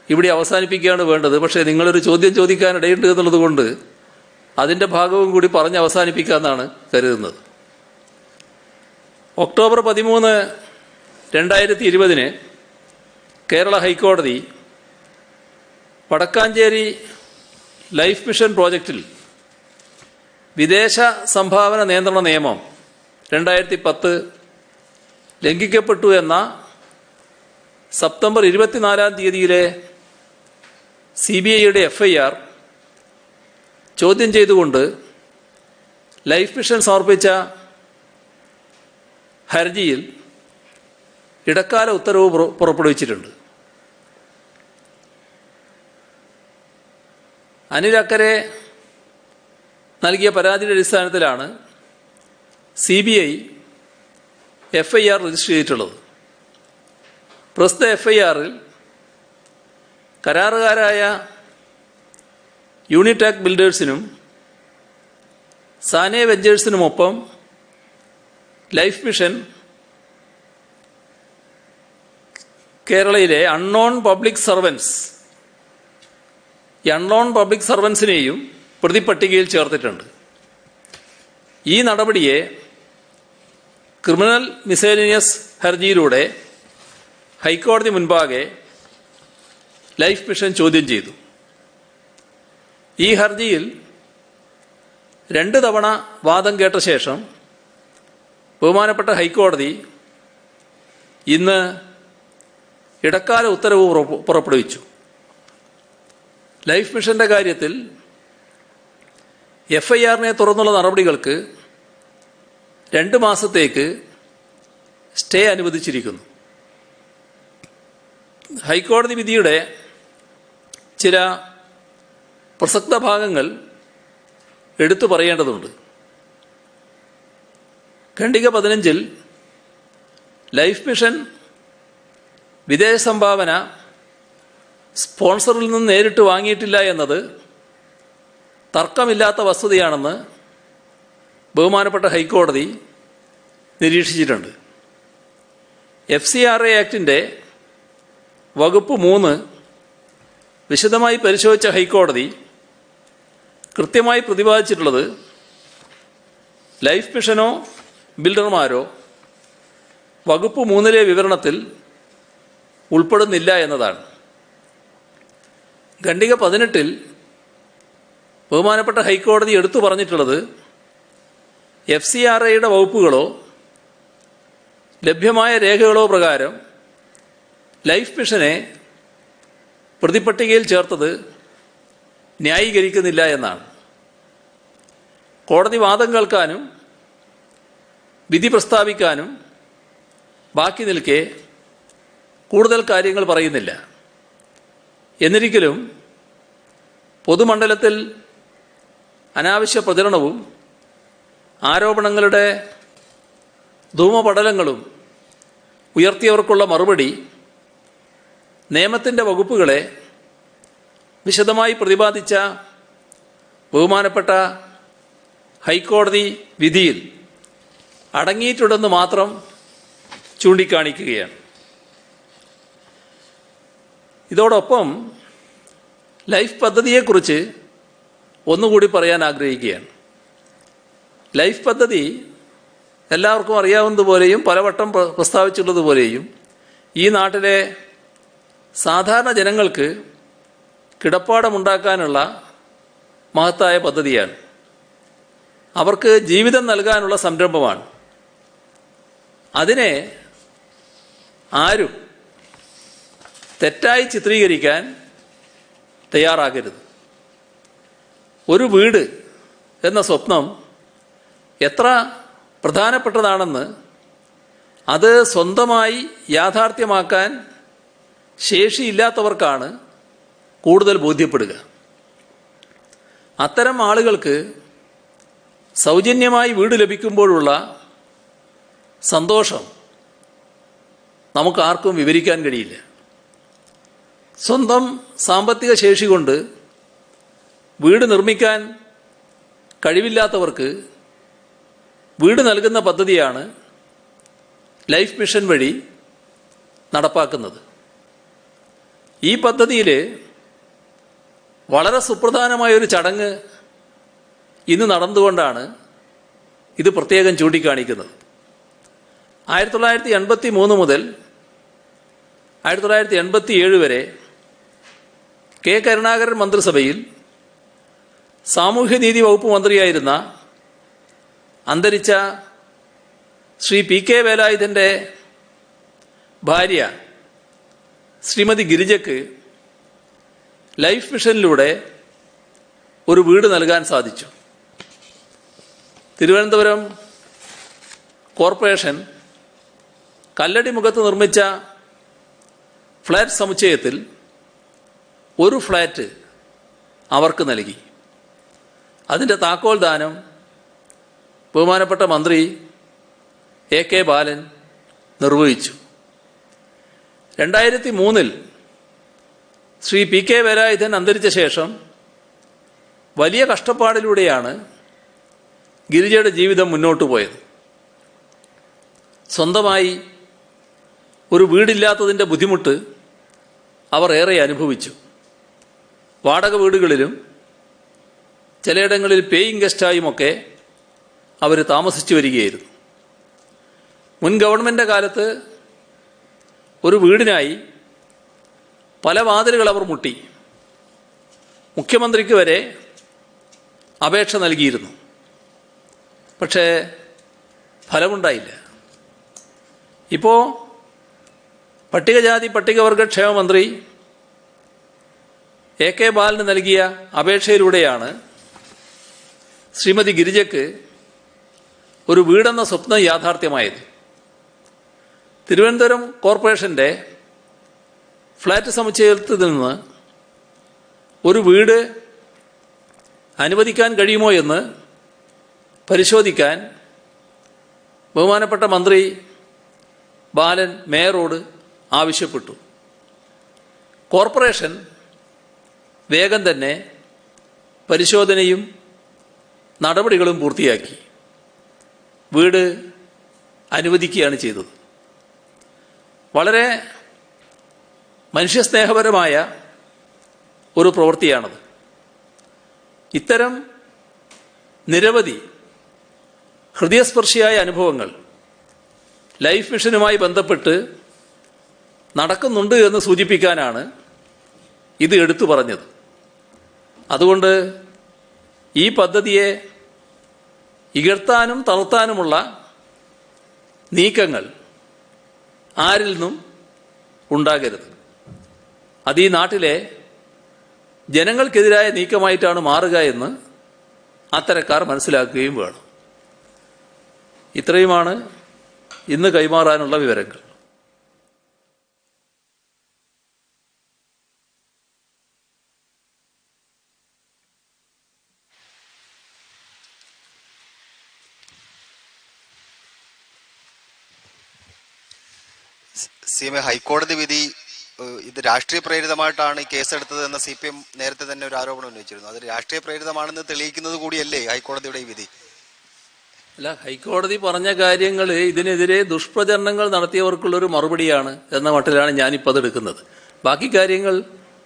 ഇവിടെ അവസാനിപ്പിക്കുകയാണ് വേണ്ടത്. പക്ഷേ നിങ്ങളൊരു ചോദ്യം ചോദിക്കാനിടയുണ്ട് എന്നുള്ളത് കൊണ്ട് അതിൻ്റെ ഭാഗവും കൂടി പറഞ്ഞ് അവസാനിപ്പിക്കാമെന്നാണ് കരുതുന്നത്. ഒക്ടോബർ 13, 2020 കേരള ഹൈക്കോടതി വടക്കാഞ്ചേരി ലൈഫ് മിഷൻ പ്രോജക്റ്റിൽ വിദേശ സംഭാവന നിയന്ത്രണ നിയമം 2010 ലംഘിക്കപ്പെട്ടു എന്ന സെപ്റ്റംബർ 24 CBIയുടെ FIR ചോദ്യം ചെയ്തുകൊണ്ട് ലൈഫ് മിഷൻ സമർപ്പിച്ച ഹർജിയിൽ ഇടക്കാല ഉത്തരവ് പുറപ്പെടുവിച്ചിട്ടുണ്ട്. അനിൽ അക്കരെ നൽകിയ പരാതിയുടെ അടിസ്ഥാനത്തിലാണ് CBI FIR രജിസ്റ്റർ ചെയ്തിട്ടുള്ളത്. പ്രസ്തുത FIRൽ കരാറുകാരായ യൂണിടാക് ബിൽഡേഴ്സിനും സാനെ വെഞ്ചേഴ്സിനുമൊപ്പം ലൈഫ് മിഷൻ കേരളയിലെ അൺനോൺ പബ്ലിക് സർവൻസിനെയും പ്രതിപട്ടികയിൽ ചേർത്തിട്ടുണ്ട്. ഈ നടപടിയെ ക്രിമിനൽ മിസേലിനിയസ് ഹർജിയിലൂടെ ഹൈക്കോടതി മുൻപാകെ ലൈഫ് മിഷൻ ചോദ്യം ചെയ്തു. ഈ ഹർജിയിൽ 2 തവണ വാദം കേട്ട ശേഷം ബഹുമാനപ്പെട്ട ഹൈക്കോടതി ഇന്ന് ഇടക്കാല ഉത്തരവ് പുറപ്പെടുവിച്ചു. ലൈഫ് മിഷന്റെ കാര്യത്തിൽ FIRനെ തുടർന്നുള്ള നടപടികൾക്ക് 2 മാസത്തേക്ക് സ്റ്റേ അനുവദിച്ചിരിക്കുന്നു. ഹൈക്കോടതി വിധിയുടെ ചില പ്രസക്ത ഭാഗങ്ങൾ എടുത്തു പറയേണ്ടതുണ്ട്. ഖണ്ഡിക 15 ലൈഫ് മിഷൻ വിദേശ സംഭാവന സ്പോൺസറിൽ നിന്ന് നേരിട്ട് വാങ്ങിയിട്ടില്ല എന്നത് തർക്കമില്ലാത്ത വസ്തുതയാണെന്ന് ബഹുമാനപ്പെട്ട ഹൈക്കോടതി നിരീക്ഷിച്ചിട്ടുണ്ട്. FCRA ആക്ടിൻ്റെ വകുപ്പ് 3 വിശദമായി പരിശോധിച്ച ഹൈക്കോടതി കൃത്യമായി പ്രതിപാദിച്ചിട്ടുള്ളത് ലൈഫ് മിഷനോ ബിൽഡർമാരോ വകുപ്പ് 3 വിവരണത്തിൽ ഉൾപ്പെടുന്നില്ല എന്നതാണ്. ഖണ്ഡിക 18 ബഹുമാനപ്പെട്ട ഹൈക്കോടതി എടുത്തു പറഞ്ഞിട്ടുള്ളത് FCRAയുടെ വകുപ്പുകളോ ലഭ്യമായ രേഖകളോ പ്രകാരം ലൈഫ് മിഷനെ പ്രതിപട്ടികയിൽ ചേർത്തത് ന്യായീകരിക്കുന്നില്ല എന്നാണ്. കോടതി വാദം കേൾക്കാനും വിധി പ്രസ്താവിക്കാനും ബാക്കി നിൽക്കെ കൂടുതൽ കാര്യങ്ങൾ പറയുന്നില്ല. എന്നിരിക്കലും പൊതുമണ്ഡലത്തിൽ അനാവശ്യ പ്രചരണവും ആരോപണങ്ങളുടെ ധൂമപടലങ്ങളും ഉയർത്തിയവർക്കുള്ള മറുപടി നിയമത്തിൻ്റെ വകുപ്പുകളെ വിശദമായി പ്രതിപാദിച്ച ബഹുമാനപ്പെട്ട ഹൈക്കോടതി വിധിയിൽ അടങ്ങിയിട്ടുണ്ടെന്ന് മാത്രം ചൂണ്ടിക്കാണിക്കുകയാണ്. ഇതോടൊപ്പം ലൈഫ് പദ്ധതിയെക്കുറിച്ച് ഒന്നുകൂടി പറയാൻ ആഗ്രഹിക്കുകയാണ്. ലൈഫ് പദ്ധതി എല്ലാവർക്കും അറിയാവുന്നതുപോലെയും പലവട്ടം പ്രസ്താവിച്ചിട്ടുള്ളതുപോലെയും ഈ നാട്ടിലെ സാധാരണ ജനങ്ങൾക്ക് കിടപ്പാടമുണ്ടാക്കാനുള്ള മഹത്തായ പദ്ധതിയാണ്. അവർക്ക് ജീവിതം നൽകാനുള്ള സംരംഭമാണ്. അതിനെ ആരും തെറ്റായി ചിത്രീകരിക്കാൻ തയ്യാറാകരുത്. ഒരു വീട് എന്ന സ്വപ്നം എത്ര പ്രധാനപ്പെട്ടതാണെന്ന് അത് സ്വന്തമായി യാഥാർത്ഥ്യമാക്കാൻ ശേഷിയില്ലാത്തവർക്കാണ് കൂടുതൽ ബോധ്യപ്പെടുക. അത്തരം ആളുകൾക്ക് സൗജന്യമായി വീട് ലഭിക്കുമ്പോഴുള്ള സന്തോഷം നമുക്കാർക്കും വിവരിക്കാൻ കഴിയില്ല. സ്വന്തം സാമ്പത്തിക ശേഷി കൊണ്ട് വീട് നിർമ്മിക്കാൻ കഴിവില്ലാത്തവർക്ക് വീട് നൽകുന്ന പദ്ധതിയാണ് ലൈഫ് മിഷൻ വഴി നടപ്പാക്കുന്നത്. ഈ പദ്ധതിയിൽ വളരെ സുപ്രധാനമായൊരു ചടങ്ങ് ഇന്ന് നടന്നുകൊണ്ടാണ് ഇത് പ്രത്യേകം ചൂണ്ടിക്കാണിക്കുന്നത്. 1983 മുതൽ 1987 വരെ കെ കരുണാകരൻ മന്ത്രിസഭയിൽ സാമൂഹ്യനീതി വകുപ്പ് മന്ത്രിയായിരുന്ന അന്തരിച്ച ശ്രീ പി കെ വേലായുധൻ്റെ ഭാര്യ ശ്രീമതി ഗിരിജയ്ക്ക് ലൈഫ് മിഷനിലൂടെ ഒരു വീട് നൽകാൻ സാധിച്ചു. തിരുവനന്തപുരം കോർപ്പറേഷൻ കല്ലടി മുഖത്ത് നിർമ്മിച്ച ഫ്ലാറ്റ് സമുച്ചയത്തിൽ ഒരു ഫ്ലാറ്റ് അവർക്ക് നൽകി. അതിൻ്റെ താക്കോൽ ദാനം ബഹുമാനപ്പെട്ട മന്ത്രി എ കെ ബാലൻ നിർവഹിച്ചു. 2003 ശ്രീ പി കെ വേലായുധൻ അന്തരിച്ച ശേഷം വലിയ കഷ്ടപ്പാടിലൂടെയാണ് ഗിരിജയുടെ ജീവിതം മുന്നോട്ട് പോയത്. സ്വന്തമായി ഒരു വീടില്ലാത്തതിൻ്റെ ബുദ്ധിമുട്ട് അവർ ഏറെ അനുഭവിച്ചു. വാടക വീടുകളിലും ചിലയിടങ്ങളിൽ പേയിങ് ഗസ്റ്റായുമൊക്കെ അവർ താമസിച്ചു വരികയായിരുന്നു. മുൻ ഗവൺമെൻറ് കാലത്ത് ഒരു വീടിനായി പല വാതിലുകൾ അവർ മുട്ടി. മുഖ്യമന്ത്രിക്ക് വരെ അപേക്ഷ നൽകിയിരുന്നു. പക്ഷേ ഫലമുണ്ടായില്ല. ഇപ്പോൾ പട്ടികജാതി പട്ടികവർഗ ക്ഷേമ മന്ത്രി എ കെ ബാലന് നൽകിയ അപേക്ഷയിലൂടെയാണ് ശ്രീമതി ഗിരിജയ്ക്ക് ഒരു വീടെന്ന സ്വപ്നം യാഥാർത്ഥ്യമായത്. തിരുവനന്തപുരം കോർപ്പറേഷൻ്റെ ഫ്ലാറ്റ് സമുച്ചയത്തിൽ നിന്ന് ഒരു വീട് അനുവദിക്കാൻ കഴിയുമോ എന്ന് പരിശോധിക്കാൻ ബഹുമാനപ്പെട്ട മന്ത്രി ബാലൻ മേയറോട് ആവശ്യപ്പെട്ടു. കോർപ്പറേഷൻ വേഗം തന്നെ പരിശോധനയും നടപടികളും പൂർത്തിയാക്കി വീട് അനുവദിക്കുകയാണ് ചെയ്തത്. വളരെ മനുഷ്യസ്നേഹപരമായ ഒരു പ്രവൃത്തിയാണത്. ഇത്തരം നിരവധി ഹൃദയസ്പർശിയായ അനുഭവങ്ങൾ ലൈഫ് മിഷനുമായി ബന്ധപ്പെട്ട് നടക്കുന്നുണ്ട് എന്ന് സൂചിപ്പിക്കാനാണ് ഇത് എടുത്തു പറഞ്ഞത്. അതുകൊണ്ട് ഈ പദ്ധതിയെ ഇകഴ്ത്താനും തളർത്താനുമുള്ള നീക്കങ്ങൾ ആരിൽ നിന്നും ഉണ്ടാകരുത്. അത് ഈ നാട്ടിലെ ജനങ്ങൾക്കെതിരായ നീക്കമായിട്ടാണ് മാറുക എന്ന് അത്തരക്കാർ മനസ്സിലാക്കുകയും വേണം. ഇത്രയുമാണ് ഇന്ന് കൈമാറാനുള്ള വിവരങ്ങൾ. CMA ഹൈക്കോടതി വിധി ഇത് രാഷ്ട്രീയ പ്രേരിതമായിട്ടാണ് ഈ കേസെടുത്തത് എന്ന CPM നേരത്തെ തന്നെ ഒരു ആരോപണം ഉന്നയിച്ചിരുന്നു. അത് രാഷ്ട്രീയ പ്രേരിതമാണെന്ന് തെളിയിക്കുന്നത് കൂടിയല്ലേ ഹൈക്കോടതിയുടെ ഈ വിധി? അല്ല, ഹൈക്കോടതി പറഞ്ഞ കാര്യങ്ങൾ ഇതിനെതിരെ ദുഷ്പ്രചരണങ്ങൾ നടത്തിയവർക്കുള്ളൊരു മറുപടിയാണ് എന്ന മട്ടിലാണ് ഞാനിപ്പോൾ അതെടുക്കുന്നത്. ബാക്കി കാര്യങ്ങൾ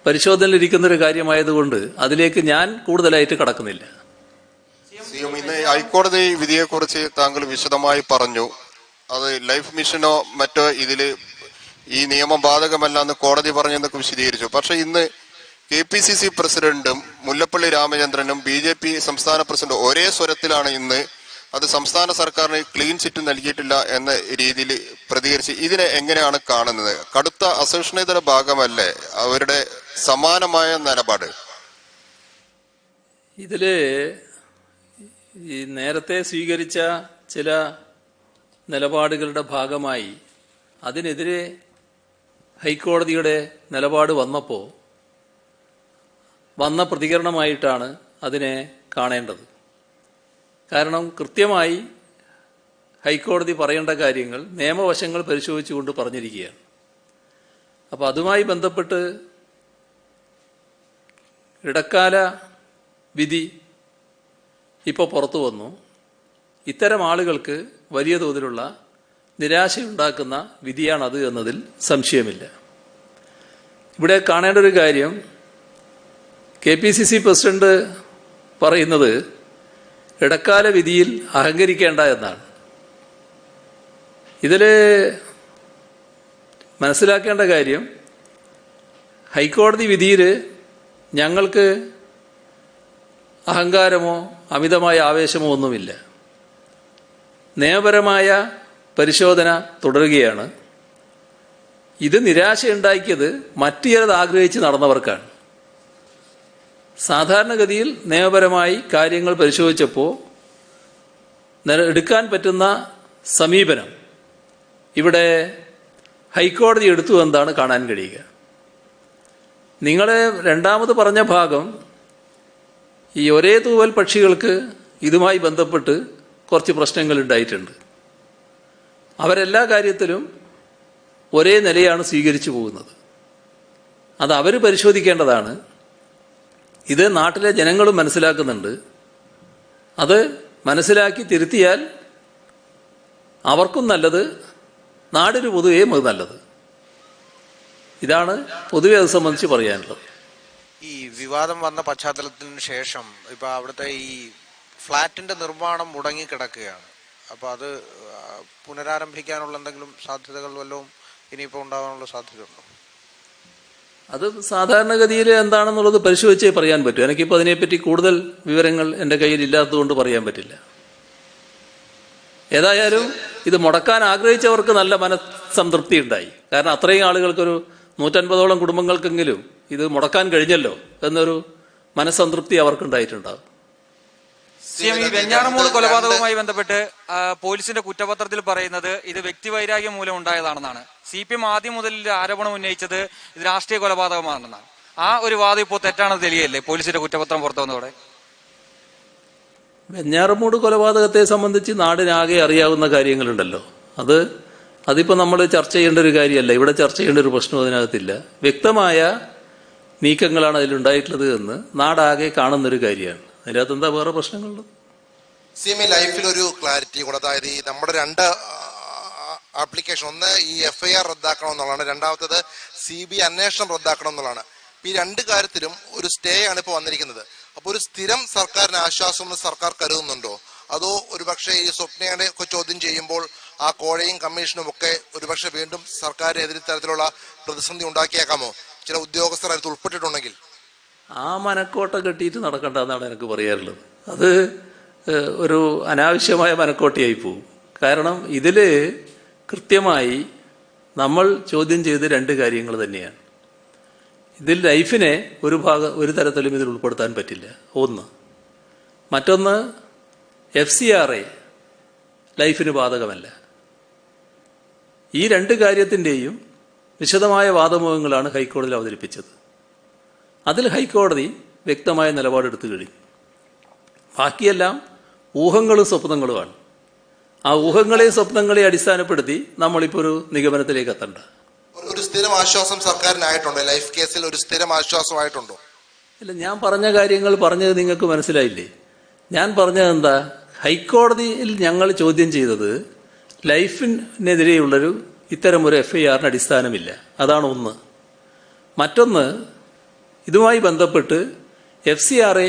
പരിശോധനയിലിരിക്കുന്ന ഒരു കാര്യമായതുകൊണ്ട് അതിലേക്ക് ഞാൻ കൂടുതലായിട്ട് കടക്കുന്നില്ല. ഇന്ന് ഹൈക്കോടതി വിധിയെക്കുറിച്ച് താങ്കൾ വിശദമായി പറഞ്ഞു. അത് ലൈഫ് മിഷനോ മറ്റോ ഇതില് ഈ നിയമം ബാധകമല്ല എന്ന് കോടതി പറഞ്ഞെന്നൊക്കെ വിശദീകരിച്ചു. പക്ഷെ ഇന്ന് KPCC പ്രസിഡന്റും മുല്ലപ്പള്ളി രാമചന്ദ്രനും BJP സംസ്ഥാന പ്രസിഡന്റും ഒരേ സ്വരത്തിലാണ് ഇന്ന് അത് സംസ്ഥാന സർക്കാരിന് ക്ലീൻ ചിറ്റ് നൽകിയിട്ടില്ല എന്ന രീതിയിൽ പ്രതികരിച്ച് ഇതിനെ എങ്ങനെയാണ് കാണുന്നത്? കടുത്ത അസഹിഷ്ണുതയുടെ ഭാഗമല്ലേ അവരുടെ സമാനമായ നിലപാട്? ഇതില് ഈ നേരത്തെ സ്വീകരിച്ച ചില നിലപാടുകളുടെ ഭാഗമായി അതിനെതിരെ ഹൈക്കോടതിയുടെ നിലപാട് വന്ന പ്രതികരണമായിട്ടാണ് അതിനെ കാണേണ്ടത്. കാരണം കൃത്യമായി ഹൈക്കോടതി പറയേണ്ട കാര്യങ്ങൾ നിയമവശങ്ങൾ പരിശോധിച്ചുകൊണ്ട് പറഞ്ഞിരിക്കുകയാണ്. അപ്പോൾ അതുമായി ബന്ധപ്പെട്ട് ഇടക്കാല വിധി ഇപ്പോൾ പുറത്തു വന്നു. ഇത്തരം ആളുകൾക്ക് വലിയ തോതിലുള്ള നിരാശയുണ്ടാക്കുന്ന വിധിയാണത് എന്നതിൽ സംശയമില്ല. ഇവിടെ കാണേണ്ട ഒരു കാര്യം, KPCC പ്രസിഡന്റ് പറയുന്നത് ഇടക്കാല വിധിയിൽ അഹങ്കരിക്കേണ്ട എന്നാണ്. ഇതിൽ മനസ്സിലാക്കേണ്ട കാര്യം, ഹൈക്കോടതി വിധിയിൽ ഞങ്ങൾക്ക് അഹങ്കാരമോ അമിതമായ ആവേശമോ ഒന്നുമില്ല. നിയമപരമായ പരിശോധന തുടരുകയാണ്. ഇത് നിരാശയുണ്ടാക്കിയത് മറ്റു ചിലത് ആഗ്രഹിച്ച് നടന്നവർക്കാണ്. സാധാരണഗതിയിൽ നിയമപരമായി കാര്യങ്ങൾ പരിശോധിച്ചപ്പോൾ എടുക്കാൻ പറ്റുന്ന സമീപനം ഇവിടെ ഹൈക്കോടതി എടുത്തു എന്നാണ് കാണാൻ കഴിയുക. നിങ്ങൾ രണ്ടാമത് പറഞ്ഞ ഭാഗം, ഈ ഒരേ തൂവൽ പക്ഷികൾക്ക് ഇതുമായി ബന്ധപ്പെട്ട് കുറച്ച് പ്രശ്നങ്ങൾ ഉണ്ടായിട്ടുണ്ട്. അവരെല്ലാ കാര്യത്തിലും ഒരേ നിലയാണ് സ്വീകരിച്ചു പോകുന്നത്. അത് അവർ പരിശോധിക്കേണ്ടതാണ്. ഇത് നാട്ടിലെ ജനങ്ങളും മനസ്സിലാക്കുന്നുണ്ട്. അത് മനസ്സിലാക്കി തിരുത്തിയാൽ അവർക്കും നല്ലത്, നാടിന് പൊതുവെയും അത് നല്ലത്. ഇതാണ് പൊതുവെ അത് സംബന്ധിച്ച് പറയാനുള്ളത്. ഈ വിവാദം വന്ന പശ്ചാത്തലത്തിന് ശേഷം ഇപ്പൊ അവിടുത്തെ ഈ ഫ്ളാറ്റിന്റെ നിർമ്മാണം മുടങ്ങിക്കിടക്കുകയാണ്. അപ്പൊ അത് പുനരാരംഭിക്കാനുള്ള എന്തെങ്കിലും സാധ്യതകൾ വല്ലതും ഇനിയിപ്പോൾ ഉണ്ടാകാനുള്ള സാധ്യതയുണ്ടോ? അത് സാധാരണഗതിയിൽ എന്താണെന്നുള്ളത് പരിശോധിച്ചേ പറയാൻ പറ്റൂ. എനിക്കിപ്പോൾ അതിനെപ്പറ്റി കൂടുതൽ വിവരങ്ങൾ എൻ്റെ കയ്യിൽ ഇല്ലാത്തതുകൊണ്ട് പറയാൻ പറ്റില്ല. ഏതായാലും ഇത് മുടക്കാൻ ആഗ്രഹിച്ചവർക്ക് നല്ല മനസ്സംതൃപ്തി ഉണ്ടായി. കാരണം അത്രയും ആളുകൾക്കൊരു 150ഓളം കുടുംബങ്ങൾക്കെങ്കിലും ഇത് മുടക്കാൻ കഴിഞ്ഞല്ലോ എന്നൊരു മനസ്സംതൃപ്തി അവർക്കുണ്ടായിട്ടുണ്ടാകും. CM, ഈ വെഞ്ഞാറമൂട് കൊലപാതകവുമായി ബന്ധപ്പെട്ട് പോലീസിന്റെ കുറ്റപത്രത്തിൽ പറയുന്നത് ഇത് വ്യക്തിവൈരാഗ്യം മൂലം ഉണ്ടായതാണെന്നാണ്. CPM ആദ്യം മുതൽ ആരോപണം ഉന്നയിച്ചത് ഇത് രാഷ്ട്രീയ കൊലപാതകമാണെന്നാണ്. ആ ഒരു വാദം ഇപ്പോൾ തെറ്റാണെന്ന് തെളിയല്ലേ പോലീസിന്റെ കുറ്റപത്രം പുറത്തു വന്നതോടെ? വെഞ്ഞാറമൂട് കൊലപാതകത്തെ സംബന്ധിച്ച് നാടിനാകെ അറിയാവുന്ന കാര്യങ്ങളുണ്ടല്ലോ. അതിപ്പോൾ നമ്മൾ ചർച്ച ചെയ്യേണ്ട ഒരു കാര്യമല്ല. ഇവിടെ ചർച്ച ചെയ്യേണ്ട ഒരു പ്രശ്നം അതിനകത്തില്ല. വ്യക്തമായ നീക്കങ്ങളാണ് അതിലുണ്ടായിട്ടുള്ളത് എന്ന് നാടാകെ കാണുന്നൊരു കാര്യമാണ്. അതിനകത്ത് എന്താ വേറെ പ്രശ്നങ്ങളുള്ളത്? CM ലൈഫിൽ ഒരു ക്ലാരിറ്റി കൂടെ, അതായത് ഈ നമ്മുടെ രണ്ട് ആപ്ലിക്കേഷൻ, ഒന്ന് ഈ FIR റദ്ദാക്കണം എന്നുള്ളതാണ്, രണ്ടാമത്തേത് CBI അന്വേഷണം റദ്ദാക്കണം എന്നുള്ളതാണ്. ഈ രണ്ട് കാര്യത്തിലും ഒരു സ്റ്റേ ആണ് ഇപ്പോൾ വന്നിരിക്കുന്നത്. അപ്പോൾ ഒരു സ്ഥിരം സർക്കാരിന് ആശ്വാസം സർക്കാർ കരുതുന്നുണ്ടോ? അതോ ഒരുപക്ഷെ ഈ സ്വപ്നയുടെ ഒക്കെ ചോദ്യം ചെയ്യുമ്പോൾ ആ കോഴയും കമ്മീഷനും ഒക്കെ ഒരുപക്ഷെ വീണ്ടും സർക്കാരിനെതിരെ തരത്തിലുള്ള പ്രതിസന്ധി ഉണ്ടാക്കിയേക്കാമോ ചില ഉദ്യോഗസ്ഥർ അതിൽ ഉൾപ്പെട്ടിട്ടുണ്ടെങ്കിൽ? ആ മനക്കോട്ട കെട്ടിയിട്ട് നടക്കണ്ടെന്നാണ് എനിക്ക് പറയാറുള്ളത്. അത് ഒരു അനാവശ്യമായ മനക്കോട്ടയായി പോകും. കാരണം ഇതിൽ കൃത്യമായി നമ്മൾ ചോദ്യം ചെയ്ത് രണ്ട് കാര്യങ്ങൾ തന്നെയാണ്. ഇതിൽ ലൈഫിനെ ഒരു തരത്തിലും ഇതിൽ ഉൾപ്പെടുത്താൻ പറ്റില്ല, ഒന്ന്. മറ്റൊന്ന്, FCRA ലൈഫിന് ബാധകമല്ല. ഈ രണ്ട് കാര്യത്തിൻ്റെയും വിശദമായ വാദമുഖങ്ങളാണ് ഹൈക്കോടതിയിൽ അവതരിപ്പിച്ചത്. അതിൽ ഹൈക്കോടതി വ്യക്തമായ നിലപാടെടുത്തു കഴിഞ്ഞു. ബാക്കിയെല്ലാം ഊഹങ്ങളും സ്വപ്നങ്ങളുമാണ്. ആ ഊഹങ്ങളെയും സ്വപ്നങ്ങളെയും അടിസ്ഥാനപ്പെടുത്തി നമ്മളിപ്പോൾ ഒരു നിഗമനത്തിലേക്ക് എത്തണ്ട. ഒരു സ്ഥിരം ആശ്വാസം സർക്കാരിനായിട്ടുണ്ടോ? ലൈഫ് കേസിൽ ഒരു സ്ഥിരം ആശ്വാസമായിട്ടുണ്ടോ? ഇല്ല, ഞാൻ പറഞ്ഞ കാര്യങ്ങൾ പറഞ്ഞത് നിങ്ങൾക്ക് മനസ്സിലായില്ലേ? ഞാൻ പറഞ്ഞത് എന്താ? ഹൈക്കോടതിയിൽ ഞങ്ങൾ ചോദ്യം ചെയ്തത് ലൈഫിനെതിരെയുള്ളൊരു ഇത്തരമൊരു FIRന് അടിസ്ഥാനമില്ല. അതാണ് ഒന്ന്. മറ്റൊന്ന്, ഇതുമായി ബന്ധപ്പെട്ട് FCRA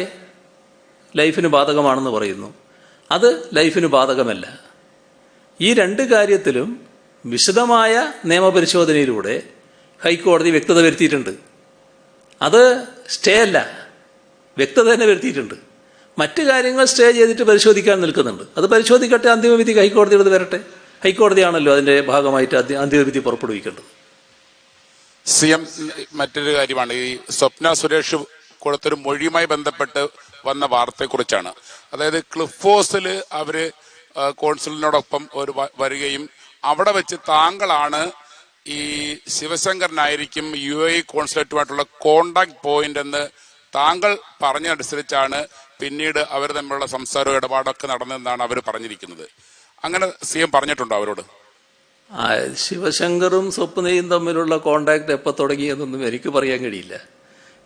ലൈഫിന് ബാധകമാണെന്ന് പറയുന്നു. അത് ലൈഫിന് ബാധകമല്ല. ഈ രണ്ട് കാര്യത്തിലും വിശദമായ നിയമപരിശോധനയിലൂടെ ഹൈക്കോടതി വ്യക്തത വരുത്തിയിട്ടുണ്ട്. അത് സ്റ്റേ അല്ല, വ്യക്തത തന്നെ വരുത്തിയിട്ടുണ്ട്. മറ്റു കാര്യങ്ങൾ സ്റ്റേ ചെയ്തിട്ട് പരിശോധിക്കാൻ നിൽക്കുന്നുണ്ട്. അത് പരിശോധിക്കട്ടെ, അന്തിമവിധി ഹൈക്കോടതിയുടെ വരട്ടെ. ഹൈക്കോടതിയാണല്ലോ അതിൻ്റെ ഭാഗമായിട്ട് അന്തിമവിധി പുറപ്പെടുവിക്കേണ്ടത്. CM മറ്റൊരു കാര്യമാണ്, ഈ സ്വപ്ന സുരേഷ് കൊടുത്തൊരു മൊഴിയുമായി ബന്ധപ്പെട്ട് വന്ന വാർത്തയെക്കുറിച്ചാണ്. അതായത് ക്ലിഫ് ഹൗസിൽ അവർ കോൺസുലിനോടൊപ്പം വരികയും അവിടെ വെച്ച് താങ്കളാണ് ഈ ശിവശങ്കരനായിരിക്കും UAE കോൺസുലേറ്റുമായിട്ടുള്ള കോണ്ടാക്ട് പോയിന്റ് എന്ന് താങ്കൾ പറഞ്ഞതനുസരിച്ചാണ് പിന്നീട് അവർ തമ്മിലുള്ള സംസാരവും ഇടപാടൊക്കെ നടന്നതെന്നാണ് അവർ പറഞ്ഞിരിക്കുന്നത്. അങ്ങനെ CM പറഞ്ഞിട്ടുണ്ടോ അവരോട്? ശിവശങ്കറും സ്വപ്നയും തമ്മിലുള്ള കോണ്ടാക്ട് എപ്പോൾ തുടങ്ങിയെന്നൊന്നും എനിക്ക് പറയാൻ കഴിയില്ല.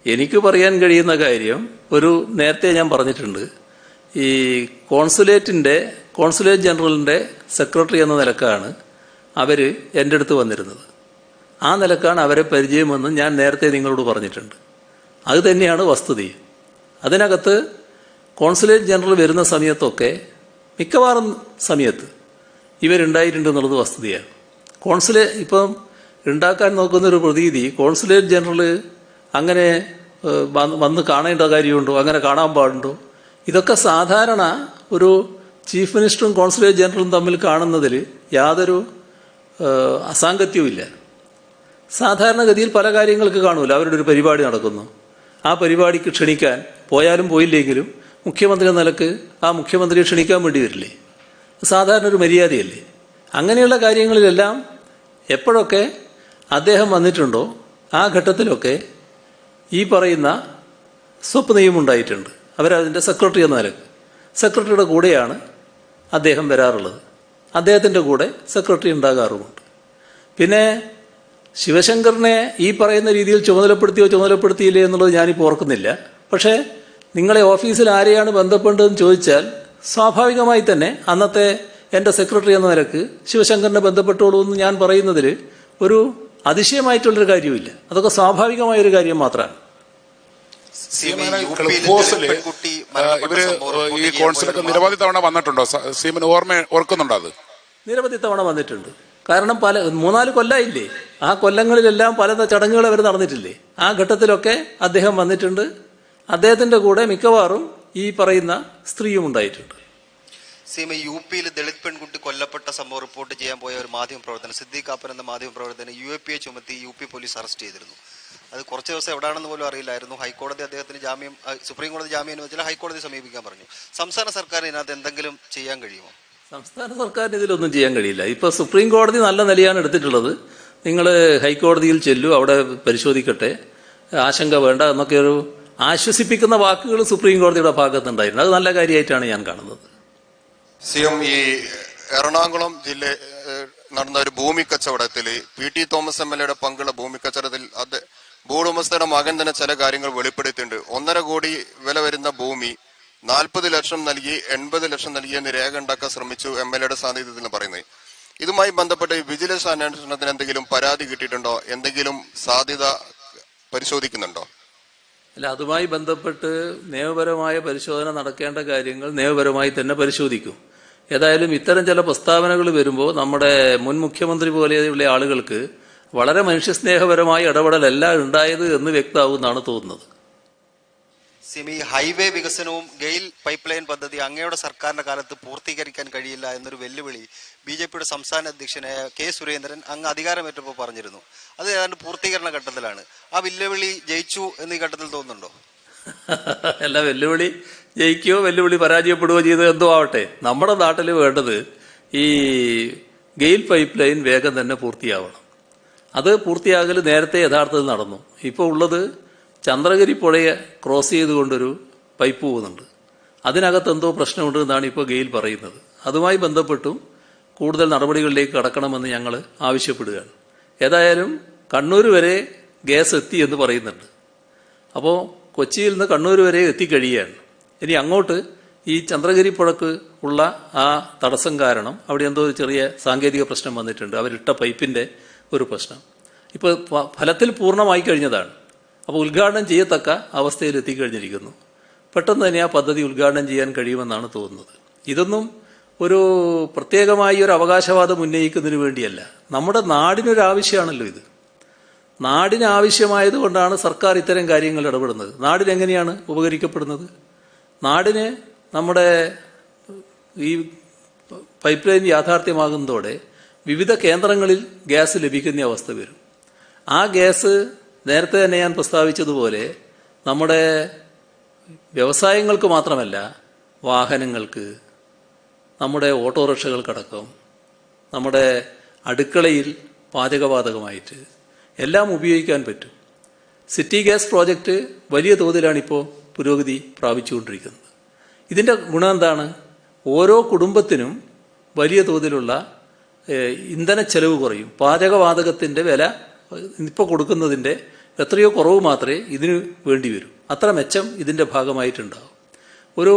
എനിക്ക് പറയാൻ കഴിയുന്ന കാര്യം, നേരത്തെ ഞാൻ പറഞ്ഞിട്ടുണ്ട്, ഈ കോൺസുലേറ്റ് ജനറലിൻ്റെ സെക്രട്ടറി എന്ന നിലക്കാണ് അവർ എൻ്റെ അടുത്ത് വന്നിരുന്നത്. ആ നിലക്കാണ് അവരെ പരിചയമെന്ന് ഞാൻ നേരത്തെ നിങ്ങളോട് പറഞ്ഞിട്ടുണ്ട്. അത് തന്നെയാണ് വസ്തുത. അതിനകത്ത് കോൺസുലേറ്റ് ജനറൽ വരുന്ന സമയത്തൊക്കെ മിക്കവാറും സമയത്ത് ഇവരുണ്ടായിട്ടുണ്ടെന്നുള്ളത് വസ്തുതയാണ്. ഇപ്പം ഉണ്ടാക്കാൻ നോക്കുന്നൊരു പ്രതീതി കോൺസുലേറ്റ് ജനറൽ അങ്ങനെ വന്ന് കാണേണ്ട കാര്യമുണ്ടോ, അങ്ങനെ കാണാൻ പാടുണ്ടോ? ഇതൊക്കെ സാധാരണ ഒരു ചീഫ് മിനിസ്റ്ററും കോൺസുലേറ്റ് ജനറലും തമ്മിൽ കാണുന്നതിൽ യാതൊരു അസാംഗത്യവുമില്ല. സാധാരണഗതിയിൽ പല കാര്യങ്ങൾക്ക് കാണൂല. അവരുടെ ഒരു പരിപാടി നടക്കുന്നു, ആ പരിപാടിക്ക് ക്ഷണിക്കാൻ പോയാലും പോയില്ലെങ്കിലും മുഖ്യമന്ത്രി എന്ന നിലക്ക് ആ മുഖ്യമന്ത്രിയെ ക്ഷണിക്കാൻ വേണ്ടി വരില്ലേ? സാധാരണ ഒരു മര്യാദയല്ലേ? അങ്ങനെയുള്ള കാര്യങ്ങളിലെല്ലാം എപ്പോഴൊക്കെ അദ്ദേഹം വന്നിട്ടുണ്ടോ ആ ഘട്ടത്തിലൊക്കെ ഈ പറയുന്ന സ്വപ്നയും ഉണ്ടായിട്ടുണ്ട്. അവരതിൻ്റെ സെക്രട്ടറി എന്ന നിലക്ക് സെക്രട്ടറിയുടെ കൂടെയാണ് അദ്ദേഹം വരാറുള്ളത്. അദ്ദേഹത്തിൻ്റെ കൂടെ സെക്രട്ടറി ഉണ്ടാകാറുമുണ്ട്. പിന്നെ ശിവശങ്കറിനെ ഈ പറയുന്ന രീതിയിൽ ചുമതലപ്പെടുത്തിയില്ലേ എന്നുള്ളത് ഞാനിപ്പോൾ ഓർക്കുന്നില്ല. പക്ഷേ നിങ്ങളെ ഓഫീസിൽ ആരെയാണ് ബന്ധപ്പെട്ടതെന്ന് ചോദിച്ചാൽ സ്വാഭാവികമായി തന്നെ അന്നത്തെ എൻ്റെ സെക്രട്ടറി എന്ന നിലക്ക് ശിവശങ്കറിനെ ബന്ധപ്പെട്ടോളൂ എന്ന് ഞാൻ പറയുന്നതിൽ ഒരു അതിശയമായിട്ടുള്ളൊരു കാര്യമില്ല. അതൊക്കെ സ്വാഭാവികമായൊരു കാര്യം മാത്രമാണ്. ഇവര് ഈ കോൺസുലൊക്കെ നിരവധി തവണ വന്നിട്ടുണ്ടോ? സീമൻ ഓർക്കുന്നുണ്ടോ? അത് നിരവധി തവണ വന്നിട്ടുണ്ട്. കാരണം 3-4 കൊല്ലമില്ലേ, ആ കൊല്ലങ്ങളിലെല്ലാം പല ചടങ്ങുകൾ അവർ നടന്നിട്ടില്ലേ. ആ ഘട്ടത്തിലൊക്കെ അദ്ദേഹം വന്നിട്ടുണ്ട്. അദ്ദേഹത്തിൻ്റെ കൂടെ മിക്കവാറും ഈ പറയുന്ന സ്ത്രീയും ഉണ്ടായിട്ടുണ്ട്. UP-യിൽ ദളിത് പെൺകുട്ടി കൊല്ലപ്പെട്ട സംഭവം റിപ്പോർട്ട് ചെയ്യാൻ പോയ ഒരു മാധ്യമപ്രവർത്തനം സിദ്ദീഖ് കാപ്പൻ എന്ന മാധ്യമപ്രവർത്തനം UAPA ചുമത്തി UP പോലീസ് അറസ്റ്റ് ചെയ്തിരുന്നു. അത് കുറച്ച് ദിവസം എവിടെയാണെന്ന് പോലും അറിയില്ലായിരുന്നു. ഹൈക്കോടതി അദ്ദേഹത്തിന് സുപ്രീം കോടതി ജാമ്യം അനുവദിച്ചാൽ ഹൈക്കോടതി സമീപിക്കാൻ പറഞ്ഞു. സംസ്ഥാന സർക്കാർ ഇതിനകത്ത് എന്തെങ്കിലും ചെയ്യാൻ കഴിയുമോ? സംസ്ഥാന സർക്കാരിന് ഇതിലൊന്നും ചെയ്യാൻ കഴിയില്ല. ഇപ്പോൾ സുപ്രീം കോടതി നല്ല നിലയാണ് എടുത്തിട്ടുള്ളത്. നിങ്ങൾ ഹൈക്കോടതിയിൽ ചെല്ലൂ, അവിടെ പരിശോധിക്കട്ടെ, ആശങ്ക വേണ്ട എന്നൊക്കെ ഒരു ആശ്വസിപ്പിക്കുന്ന വാക്കുകൾ സുപ്രീം കോടതിയുടെ ഭാഗത്തുണ്ടായിരുന്നു. അത് നല്ല കാര്യമായിട്ടാണ് ഞാൻ കാണുന്നത്. CM ഈ എറണാകുളം ജില്ലയിൽ നടന്ന ഒരു ഭൂമി കച്ചവടത്തിൽ PT തോമസ് MLA പങ്കുള്ള ഭൂമി കച്ചവടത്തിൽ ഭൂവുടമസ്ഥയുടെ മകൻ തന്നെ ചില കാര്യങ്ങൾ വെളിപ്പെടുത്തിയിട്ടുണ്ട്. 1.5 കോടി വില വരുന്ന ഭൂമി 40 ലക്ഷം നൽകി 80 ലക്ഷം നൽകിയെന്ന് രേഖ ഉണ്ടാക്കാൻ ശ്രമിച്ചു MLA സാന്നിധ്യത്തിൽ പറയുന്നത്. ഇതുമായി ബന്ധപ്പെട്ട് വിജിലൻസ് അന്വേഷണത്തിന് എന്തെങ്കിലും പരാതി കിട്ടിയിട്ടുണ്ടോ? എന്തെങ്കിലും സാധ്യത പരിശോധിക്കുന്നുണ്ടോ? അല്ല, അതുമായി ബന്ധപ്പെട്ട് നിയമപരമായ പരിശോധന നടക്കേണ്ട കാര്യങ്ങൾ നിയമപരമായി തന്നെ പരിശോധിക്കും. ഏതായാലും ഇത്തരം ചില പ്രസ്താവനകൾ വരുമ്പോൾ നമ്മുടെ മുൻ മുഖ്യമന്ത്രി പോലെയുള്ള ആളുകൾക്ക് വളരെ മനുഷ്യസ്നേഹപരമായ ഇടപെടലല്ല ഉണ്ടായത് എന്ന് വ്യക്തമാവുമെന്നാണ് തോന്നുന്നത്. ഹൈവേ വികസനവും ഗെയിൽ പൈപ്പ് ലൈൻ പദ്ധതി അങ്ങയുടെ സർക്കാരിന്റെ കാലത്ത് പൂർത്തീകരിക്കാൻ കഴിയില്ല എന്നൊരു വെല്ലുവിളി BJPയുടെ സംസ്ഥാന അധ്യക്ഷനായ K. സുരേന്ദ്രൻ അങ്ങ് അധികാരമേറ്റപ്പോൾ പറഞ്ഞിരുന്നു. അത് ഏതാണ്ട് പൂർത്തീകരണ ഘട്ടത്തിലാണ്. ആ വെല്ലുവിളി ജയിച്ചു എന്ന് ഈ ഘട്ടത്തിൽ തോന്നുന്നുണ്ടോ? അല്ല, വെല്ലുവിളി ജയിക്കുകയോ വെല്ലുവിളി പരാജയപ്പെടുകയോ ചെയ്ത് എന്തോ ആവട്ടെ, നമ്മുടെ നാട്ടിൽ വേണ്ടത് ഈ ഗെയിൽ പൈപ്പ് ലൈൻ വേഗം തന്നെ പൂർത്തിയാവണം. അത് പൂർത്തിയാകൽ നേരത്തെ യഥാർത്ഥത്തിൽ നടന്നു. ഇപ്പോൾ ഉള്ളത് ചന്ദ്രഗിരി പുഴയെ ക്രോസ് ചെയ്തുകൊണ്ടൊരു പൈപ്പ് പോകുന്നുണ്ട്. അതിനകത്ത് എന്തോ പ്രശ്നമുണ്ട് എന്നാണ് ഇപ്പോൾ ഗെയിൽ പറയുന്നത്. അതുമായി ബന്ധപ്പെട്ടും കൂടുതൽ നടപടികളിലേക്ക് കടക്കണമെന്ന് ഞങ്ങൾ ആവശ്യപ്പെടുകയാണ്. ഏതായാലും കണ്ണൂർ വരെ ഗ്യാസ് എത്തി എന്ന് പറയുന്നുണ്ട്. അപ്പോൾ കൊച്ചിയിൽ നിന്ന് കണ്ണൂർ വരെ എത്തിക്കഴിയുകയാണ്. ഇനി അങ്ങോട്ട് ഈ ചന്ദ്രഗിരി പുഴക്ക് ഉള്ള ആ തടസ്സം കാരണം അവിടെ എന്തോ ഒരു ചെറിയ സാങ്കേതിക പ്രശ്നം വന്നിട്ടുണ്ട്, അവരിട്ട പൈപ്പിൻ്റെ ഒരു പ്രശ്നം. ഇപ്പോൾ ഫലത്തിൽ പൂർണ്ണമായി കഴിഞ്ഞതാണ്. അപ്പോൾ ഉദ്ഘാടനം ചെയ്യത്തക്ക അവസ്ഥയിൽ എത്തിക്കഴിഞ്ഞിരിക്കുന്നു. പെട്ടെന്ന് തന്നെ ആ പദ്ധതി ഉദ്ഘാടനം ചെയ്യാൻ കഴിയുമെന്നാണ് തോന്നുന്നത്. ഇതൊന്നും ഒരു പ്രത്യേകമായി ഒരു അവകാശവാദം ഉന്നയിക്കുന്നതിന് വേണ്ടിയല്ല, നമ്മുടെ നാടിനൊരു ആവശ്യമാണല്ലോ ഇത്. നാടിന് ആവശ്യമായതുകൊണ്ടാണ് സർക്കാർ ഇത്തരം കാര്യങ്ങൾ ഇടപെടുന്നത്. നാടിനെങ്ങനെയാണ് ഉപകരിക്കപ്പെടുന്നത്? നാടിന് നമ്മുടെ ഈ പൈപ്പ് ലൈൻ യാഥാർത്ഥ്യമാകുന്നതോടെ വിവിധ കേന്ദ്രങ്ങളിൽ ഗ്യാസ് ലഭിക്കുന്ന അവസ്ഥ വരും. ആ ഗ്യാസ് നേരത്തെ തന്നെ ഞാൻ പ്രസ്താവിച്ചതുപോലെ നമ്മുടെ വ്യവസായങ്ങൾക്ക് മാത്രമല്ല, വാഹനങ്ങൾക്ക്, നമ്മുടെ ഓട്ടോറിക്ഷകൾക്കടക്കം, നമ്മുടെ അടുക്കളയിൽ പാചകവാതകമായിട്ട് എല്ലാം ഉപയോഗിക്കാൻ പറ്റും. സിറ്റി ഗ്യാസ് പ്രോജക്റ്റ് വലിയ തോതിലാണിപ്പോൾ പുരോഗതി പ്രാപിച്ചുകൊണ്ടിരിക്കുന്നത്. ഇതിൻ്റെ ഗുണം എന്താണ്? ഓരോ കുടുംബത്തിനും വലിയ തോതിലുള്ള ഇന്ധന ചെലവ് കുറയും. പാചകവാതകത്തിൻ്റെ വില ഇപ്പോൾ കൊടുക്കുന്നതിൻ്റെ എത്രയോ കുറവ് മാത്രമേ ഇതിന് വേണ്ടി വരൂ. അത്ര മെച്ചം ഇതിൻ്റെ ഭാഗമായിട്ടുണ്ടാകും. ഒരു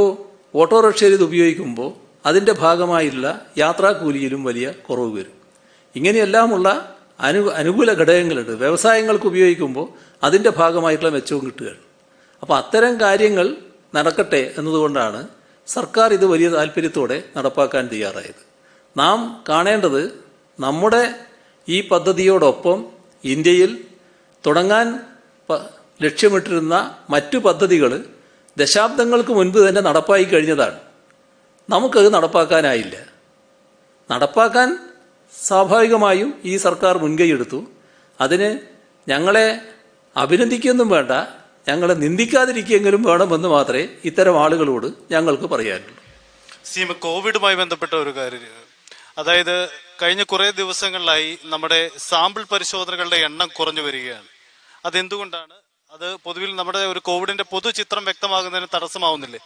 ഓട്ടോറിക്ഷയിൽ ഇത് ഉപയോഗിക്കുമ്പോൾ അതിൻ്റെ ഭാഗമായുള്ള യാത്രാക്കൂലിയിലും വലിയ കുറവ് വരും. ഇങ്ങനെയെല്ലാമുള്ള അനുകൂല ഘടകങ്ങളുണ്ട്. വ്യവസായങ്ങൾക്ക് ഉപയോഗിക്കുമ്പോൾ അതിൻ്റെ ഭാഗമായിട്ടുള്ള മെച്ചവും കിട്ടുകയാണ്. അപ്പോൾ അത്തരം കാര്യങ്ങൾ നടക്കട്ടെ എന്നതുകൊണ്ടാണ് സർക്കാർ ഇത് വലിയ താല്പര്യത്തോടെ നടപ്പാക്കാൻ തയ്യാറായത്. നാം കാണേണ്ടത് നമ്മുടെ ഈ പദ്ധതിയോടൊപ്പം ഇന്ത്യയിൽ തുടങ്ങാൻ ലക്ഷ്യമിട്ടിരുന്ന മറ്റു പദ്ധതികൾ ദശാബ്ദങ്ങൾക്ക് മുൻപ് തന്നെ നടപ്പായി കഴിഞ്ഞതാണ്. നമുക്കത് നടപ്പാക്കാനായില്ല. നടപ്പാക്കാൻ സ്വാഭാവികമായും ഈ സർക്കാർ മുൻകൈയെടുത്തു. അതിന് ഞങ്ങളെ അഭിനന്ദിക്കൊന്നും വേണ്ട, ഞങ്ങളെ നിന്ദിക്കാതിരിക്കെങ്കിലും വേണമെന്ന് മാത്രമേ ഇത്തരം ആളുകളോട് ഞങ്ങൾക്ക് പറയാനുള്ളൂ. കോവിഡുമായി ബന്ധപ്പെട്ട ഒരു കാര്യം, അതായത് കഴിഞ്ഞ കുറേ ദിവസങ്ങളിലായി നമ്മുടെ സാമ്പിൾ പരിശോധനകളുടെ എണ്ണം കുറഞ്ഞു വരികയാണ്. അതെന്തുകൊണ്ടാണ്? അത് പൊതുവിൽ നമ്മുടെ ഒരു കോവിഡിന്റെ പൊതുചിത്രം വ്യക്തമാകുന്നതിന് തടസ്സമാവുന്നില്ലേ?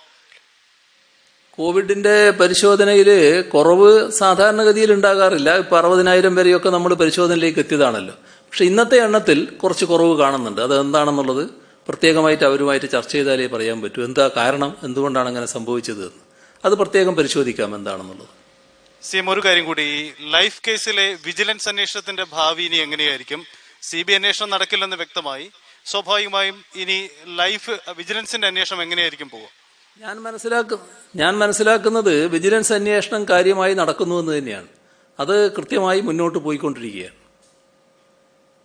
കോവിഡിന്റെ പരിശോധനയിൽ കുറവ് സാധാരണഗതിയിൽ ഉണ്ടാകാറില്ല. ഇപ്പോൾ 60,000 വരെയൊക്കെ നമ്മൾ പരിശോധനയിലേക്ക് എത്തിയതാണല്ലോ. പക്ഷെ ഇന്നത്തെ എണ്ണത്തിൽ കുറച്ച് കുറവ് കാണുന്നുണ്ട്. അത് എന്താണെന്നുള്ളത് പ്രത്യേകമായിട്ട് അവരുമായിട്ട് ചർച്ച ചെയ്താലേ പറയാൻ പറ്റൂ. എന്താ കാരണം, എന്തുകൊണ്ടാണ് അങ്ങനെ സംഭവിച്ചത് എന്ന് അത് പ്രത്യേകം പരിശോധിക്കാം എന്താണെന്നുള്ളത്. ഒരു കാര്യം കൂടി, ഈ ലൈഫ് കേസിലെ വിജിലൻസ് അന്വേഷണത്തിന്റെ ഭാവി ഇനി എങ്ങനെയായിരിക്കും? CBI അന്വേഷണം നടക്കില്ലെന്ന് വ്യക്തമായി. സ്വാഭാവികമായും ഇനി ലൈഫ് വിജിലൻസിന്റെ അന്വേഷണം എങ്ങനെയായിരിക്കും പോകുക? ഞാൻ മനസ്സിലാക്കുന്നത് വിജിലൻസ് അന്വേഷണം കാര്യമായി നടക്കുന്നുവെന്ന് തന്നെയാണ്. അത് കൃത്യമായി മുന്നോട്ട് പോയിക്കൊണ്ടിരിക്കുകയാണ്.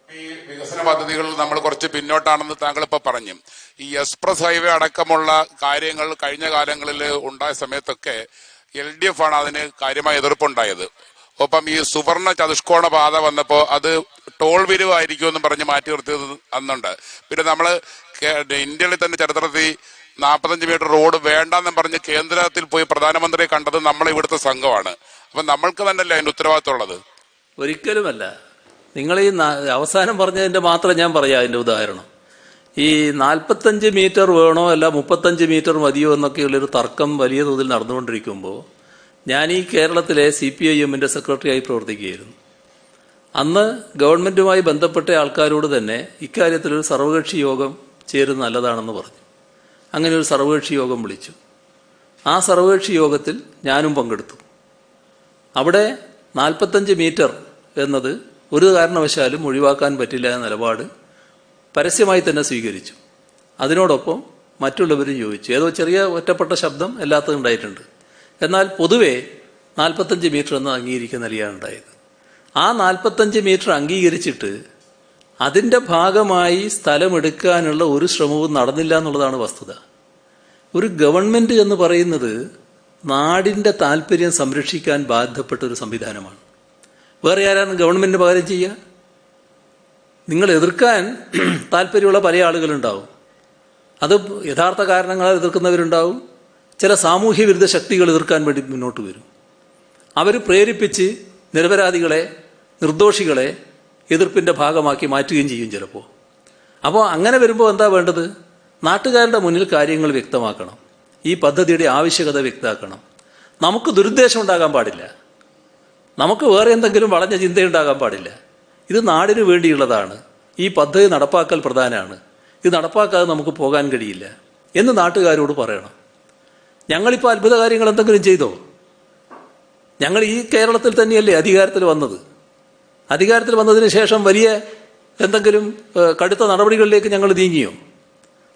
ഈ വികസന പദ്ധതികൾ നമ്മൾ കുറച്ച് പിന്നോട്ടാണെന്ന് താങ്കൾ ഇപ്പൊ പറഞ്ഞു. ഈ എക്സ്പ്രസ് ഹൈവേ അടക്കമുള്ള കാര്യങ്ങൾ കഴിഞ്ഞ കാലങ്ങളിൽ ഉണ്ടായ സമയത്തൊക്കെ LDF ആണ് അതിന് കാര്യമായ എതിർപ്പുണ്ടായത്. ഒപ്പം ഈ സുവർണ ചതുഷ്കോണ പാത വന്നപ്പോൾ അത് ടോൾ പിരിവായിരിക്കുമെന്ന് പറഞ്ഞ് മാറ്റി നിർത്തിയത് അന്നുണ്ട്. പിന്നെ നമ്മൾ ഇന്ത്യയിൽ തന്നെ ചരിത്രത്തിൽ 45 മീറ്റർ റോഡ് വേണ്ടെന്നും പറഞ്ഞ് കേന്ദ്രത്തിൽ പോയി പ്രധാനമന്ത്രിയെ കണ്ടത് നമ്മളെ ഇവിടുത്തെ സംഘമാണ്. അപ്പം നമ്മൾക്ക് തന്നെയല്ലേ അതിന്റെ ഉത്തരവാദിത്തമുള്ളത്? ഒരിക്കലുമല്ല. നിങ്ങൾ ഈ അവസാനം പറഞ്ഞതിന്റെ മാത്രം ഞാൻ പറയാം. അതിന്റെ ഉദാഹരണം, ഈ 45 മീറ്റർ വേണോ അല്ല 35 മീറ്റർ മതിയോ എന്നൊക്കെയുള്ളൊരു തർക്കം വലിയ തോതിൽ നടന്നുകൊണ്ടിരിക്കുമ്പോൾ ഞാൻ ഈ കേരളത്തിലെ CPIMന്റെ സെക്രട്ടറിയായി പ്രവർത്തിക്കുകയായിരുന്നു. അന്ന് ഗവൺമെന്റുമായി ബന്ധപ്പെട്ട ആൾക്കാരോട് തന്നെ ഇക്കാര്യത്തിലൊരു സർവകക്ഷി യോഗം ചേരുന്നത് നല്ലതാണെന്ന് പറഞ്ഞു. അങ്ങനെ ഒരു സർവകക്ഷി യോഗം വിളിച്ചു. ആ സർവകക്ഷി യോഗത്തിൽ ഞാനും പങ്കെടുത്തു. അവിടെ 45 മീറ്റർ എന്നത് ഒരു കാരണവശാലും ഒഴിവാക്കാൻ പറ്റില്ല എന്ന നിലപാട് പരസ്യമായി തന്നെ സ്വീകരിച്ചു. അതിനോടൊപ്പം മറ്റുള്ളവരും ചോദിച്ചു. ഏതോ ചെറിയ ഒറ്റപ്പെട്ട ശബ്ദം എല്ലാത്തും ഉണ്ടായിട്ടുണ്ട്. എന്നാൽ പൊതുവെ 45 മീറ്റർ എന്ന് അംഗീകരിക്കുന്ന നിലയാണ് ഉണ്ടായത്. ആ 45 മീറ്റർ അംഗീകരിച്ചിട്ട് അതിൻ്റെ ഭാഗമായി സ്ഥലമെടുക്കാനുള്ള ഒരു ശ്രമവും നടന്നില്ല എന്നുള്ളതാണ് വസ്തുത. ഒരു ഗവൺമെൻറ് എന്ന് പറയുന്നത് നാടിൻ്റെ താല്പര്യം സംരക്ഷിക്കാൻ ബാധ്യപ്പെട്ട ഒരു സംവിധാനമാണ്. വേറെ ആരാണ് ഗവൺമെൻറ് പകരം ചെയ്യുക? നിങ്ങൾ എതിർക്കാൻ താല്പര്യമുള്ള പല ആളുകളുണ്ടാവും. അത് യഥാർത്ഥ കാരണങ്ങളാൽ എതിർക്കുന്നവരുണ്ടാവും. ചില സാമൂഹ്യ വിരുദ്ധ ശക്തികൾ എതിർക്കാൻ വേണ്ടി മുന്നോട്ട് വരും. അവർ പ്രേരിപ്പിച്ച് നിരപരാധികളെ, നിർദോഷികളെ എതിർപ്പിൻ്റെ ഭാഗമാക്കി മാറ്റുകയും ചെയ്യും ചിലപ്പോൾ. അപ്പോൾ അങ്ങനെ വരുമ്പോൾ എന്താ വേണ്ടത്? നാട്ടുകാരുടെ മുന്നിൽ കാര്യങ്ങൾ വ്യക്തമാക്കണം. ഈ പദ്ധതിയുടെ ആവശ്യകത വ്യക്തമാക്കണം. നമുക്ക് ദുരുദ്ദേശം ഉണ്ടാകാൻ പാടില്ല. നമുക്ക് വേറെ എന്തെങ്കിലും വളഞ്ഞ ചിന്തയുണ്ടാകാൻ പാടില്ല. ഇത് നാടിനു വേണ്ടിയുള്ളതാണ്. ഈ പദ്ധതി നടപ്പാക്കൽ പ്രധാനമാണ്. ഇത് നടപ്പാക്കാതെ നമുക്ക് പോകാൻ കഴിയില്ല എന്ന് നാട്ടുകാരോട് പറയണം. ഞങ്ങളിപ്പോൾ അത്ഭുത കാര്യങ്ങൾ എന്തെങ്കിലും ചെയ്തോ? ഞങ്ങൾ ഈ കേരളത്തിൽ തന്നെയല്ലേ അധികാരത്തിൽ വന്നത്. അധികാരത്തിൽ വന്നതിന് ശേഷം വലിയ എന്തെങ്കിലും കടുത്ത നടപടികളിലേക്ക് ഞങ്ങൾ നീങ്ങിയോ?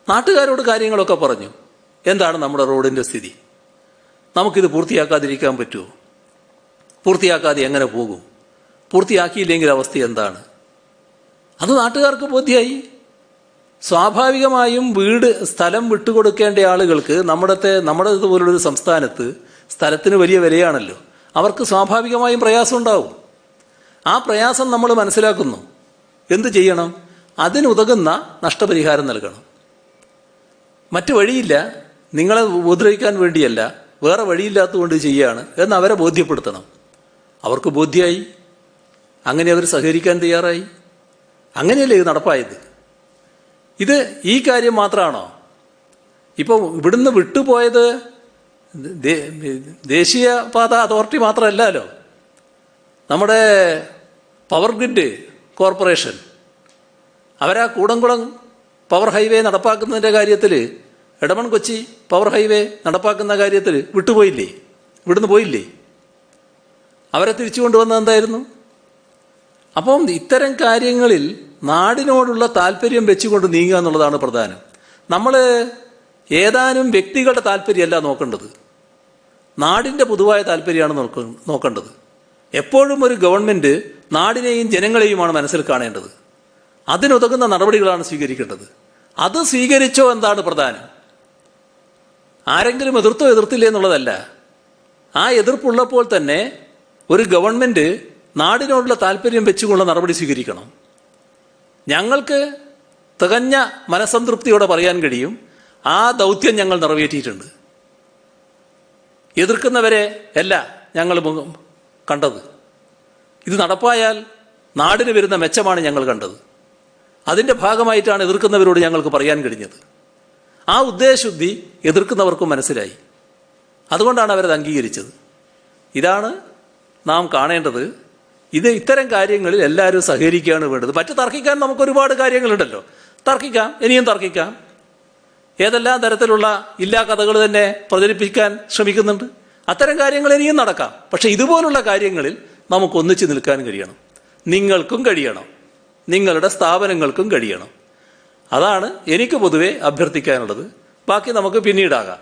നാട്ടുകാരോട് കാര്യങ്ങളൊക്കെ പറഞ്ഞു. എന്താണ് നമ്മുടെ റോഡിൻ്റെ സ്ഥിതി? നമുക്കിത് പൂർത്തിയാക്കാതിരിക്കാൻ പറ്റുമോ? പൂർത്തിയാക്കാതെ എങ്ങനെ പോകും? പൂർത്തിയാക്കിയില്ലെങ്കിൽ അവസ്ഥ എന്താണ്? അത് നാട്ടുകാർക്ക് ബോധ്യമായി. സ്വാഭാവികമായും സ്ഥലം വിട്ടുകൊടുക്കേണ്ട ആളുകൾക്ക് നമ്മുടേതുപോലുള്ളൊരു സംസ്ഥാനത്ത് സ്ഥലത്തിന് വലിയ വിലയാണല്ലോ. അവർക്ക് സ്വാഭാവികമായും പ്രയാസം ഉണ്ടാവും. ആ പ്രയാസം നമ്മൾ മനസ്സിലാക്കുന്നു. എന്ത് ചെയ്യണം? അതിനുതകുന്ന നഷ്ടപരിഹാരം നൽകണം. മറ്റു വഴിയില്ല, നിങ്ങളെ ഉപദ്രവിക്കാൻ വേണ്ടിയല്ല, വേറെ വഴിയില്ലാത്തതുകൊണ്ട് ചെയ്യുകയാണ് എന്ന് അവരെ ബോധ്യപ്പെടുത്തണം. അവർക്ക് ബോധ്യമായി. അങ്ങനെ അവർ സഹകരിക്കാൻ തയ്യാറായി. അങ്ങനെയല്ലേ ഇത് നടപ്പായത്? ഇത് ഈ കാര്യം മാത്രമാണോ? ഇപ്പോൾ ഇവിടുന്ന് വിട്ടുപോയത് ദേശീയപാത അതോറിറ്റി മാത്രമല്ലല്ലോ. നമ്മുടെ പവർ ഗ്രിഡ് കോർപ്പറേഷൻ അവരാ കൂടംകുളം പവർ ഹൈവേ നടപ്പാക്കുന്നതിൻ്റെ കാര്യത്തിൽ, എടമൺ കൊച്ചി പവർ ഹൈവേ നടപ്പാക്കുന്ന കാര്യത്തിൽ വിട്ടുപോയില്ലേ? ഇവിടുന്ന് പോയില്ലേ? അവരെ തിരിച്ചു കൊണ്ടുവന്നത് എന്തായിരുന്നു? അപ്പം ഇത്തരം കാര്യങ്ങളിൽ നാടിനോടുള്ള താല്പര്യം വെച്ചുകൊണ്ട് നീങ്ങുക എന്നുള്ളതാണ് പ്രധാനം. നമ്മൾ ഏതാനും വ്യക്തികളുടെ താല്പര്യമല്ല നോക്കേണ്ടത്, നാടിൻ്റെ പൊതുവായ താല്പര്യമാണ് നോക്കേണ്ടത്. എപ്പോഴും ഒരു ഗവൺമെൻറ് നാടിനെയും ജനങ്ങളെയുമാണ് മനസ്സിൽ കാണേണ്ടത്. അതിനുതകുന്ന നടപടികളാണ് സ്വീകരിക്കേണ്ടത്. അത് സ്വീകരിച്ചോ എന്താണ് പ്രധാനം? ആരെങ്കിലും എതിർത്തോ എതിർത്തില്ലേ എന്നുള്ളതല്ല. ആ എതിർപ്പുള്ളപ്പോൾ തന്നെ ഒരു ഗവൺമെൻറ് നാടിനോടുള്ള താല്പര്യം വെച്ചുകൊണ്ടുള്ള നടപടി സ്വീകരിക്കണം. ഞങ്ങൾക്ക് തികഞ്ഞ മനസ്സംതൃപ്തിയോടെ പറയാൻ കഴിയും, ആ ദൗത്യം ഞങ്ങൾ നിറവേറ്റിയിട്ടുണ്ട്. എതിർക്കുന്നവരെ അല്ല ഞങ്ങൾ കണ്ടത്. ഇത് നടപ്പായാൽ നാടിന് വരുന്ന മെച്ചമാണ് ഞങ്ങൾ കണ്ടത്. അതിൻ്റെ ഭാഗമായിട്ടാണ് എതിർക്കുന്നവരോട് ഞങ്ങൾക്ക് പറയാൻ കഴിഞ്ഞത്. ആ ഉദ്ദേശശുദ്ധി എതിർക്കുന്നവർക്കും മനസ്സിലായി. അതുകൊണ്ടാണ് അവരത് അംഗീകരിച്ചത്. ഇതാണ് നാം കാണേണ്ടത്. ഇത്തരം കാര്യങ്ങളിൽ എല്ലാവരും സഹകരിക്കുകയാണ് വേണ്ടത്. മറ്റു തർക്കിക്കാൻ നമുക്ക് ഒരുപാട് കാര്യങ്ങളുണ്ടല്ലോ. തർക്കിക്കാം, ഇനിയും തർക്കിക്കാം. ഏതെല്ലാം തരത്തിലുള്ള ഇല്ലാ കഥകൾ തന്നെ പ്രചരിപ്പിക്കാൻ ശ്രമിക്കുന്നുണ്ട്. അത്തരം കാര്യങ്ങൾ ഇനിയും നടക്കാം. പക്ഷെ ഇതുപോലുള്ള കാര്യങ്ങളിൽ നമുക്ക് ഒന്നിച്ചു നിൽക്കാൻ കഴിയണം. നിങ്ങൾക്കും കഴിയണം, നിങ്ങളുടെ സ്ഥാപനങ്ങൾക്കും കഴിയണം. അതാണ് എനിക്ക് പൊതുവെ അഭ്യർത്ഥിക്കാനുള്ളത്. ബാക്കി നമുക്ക് പിന്നീടാകാം.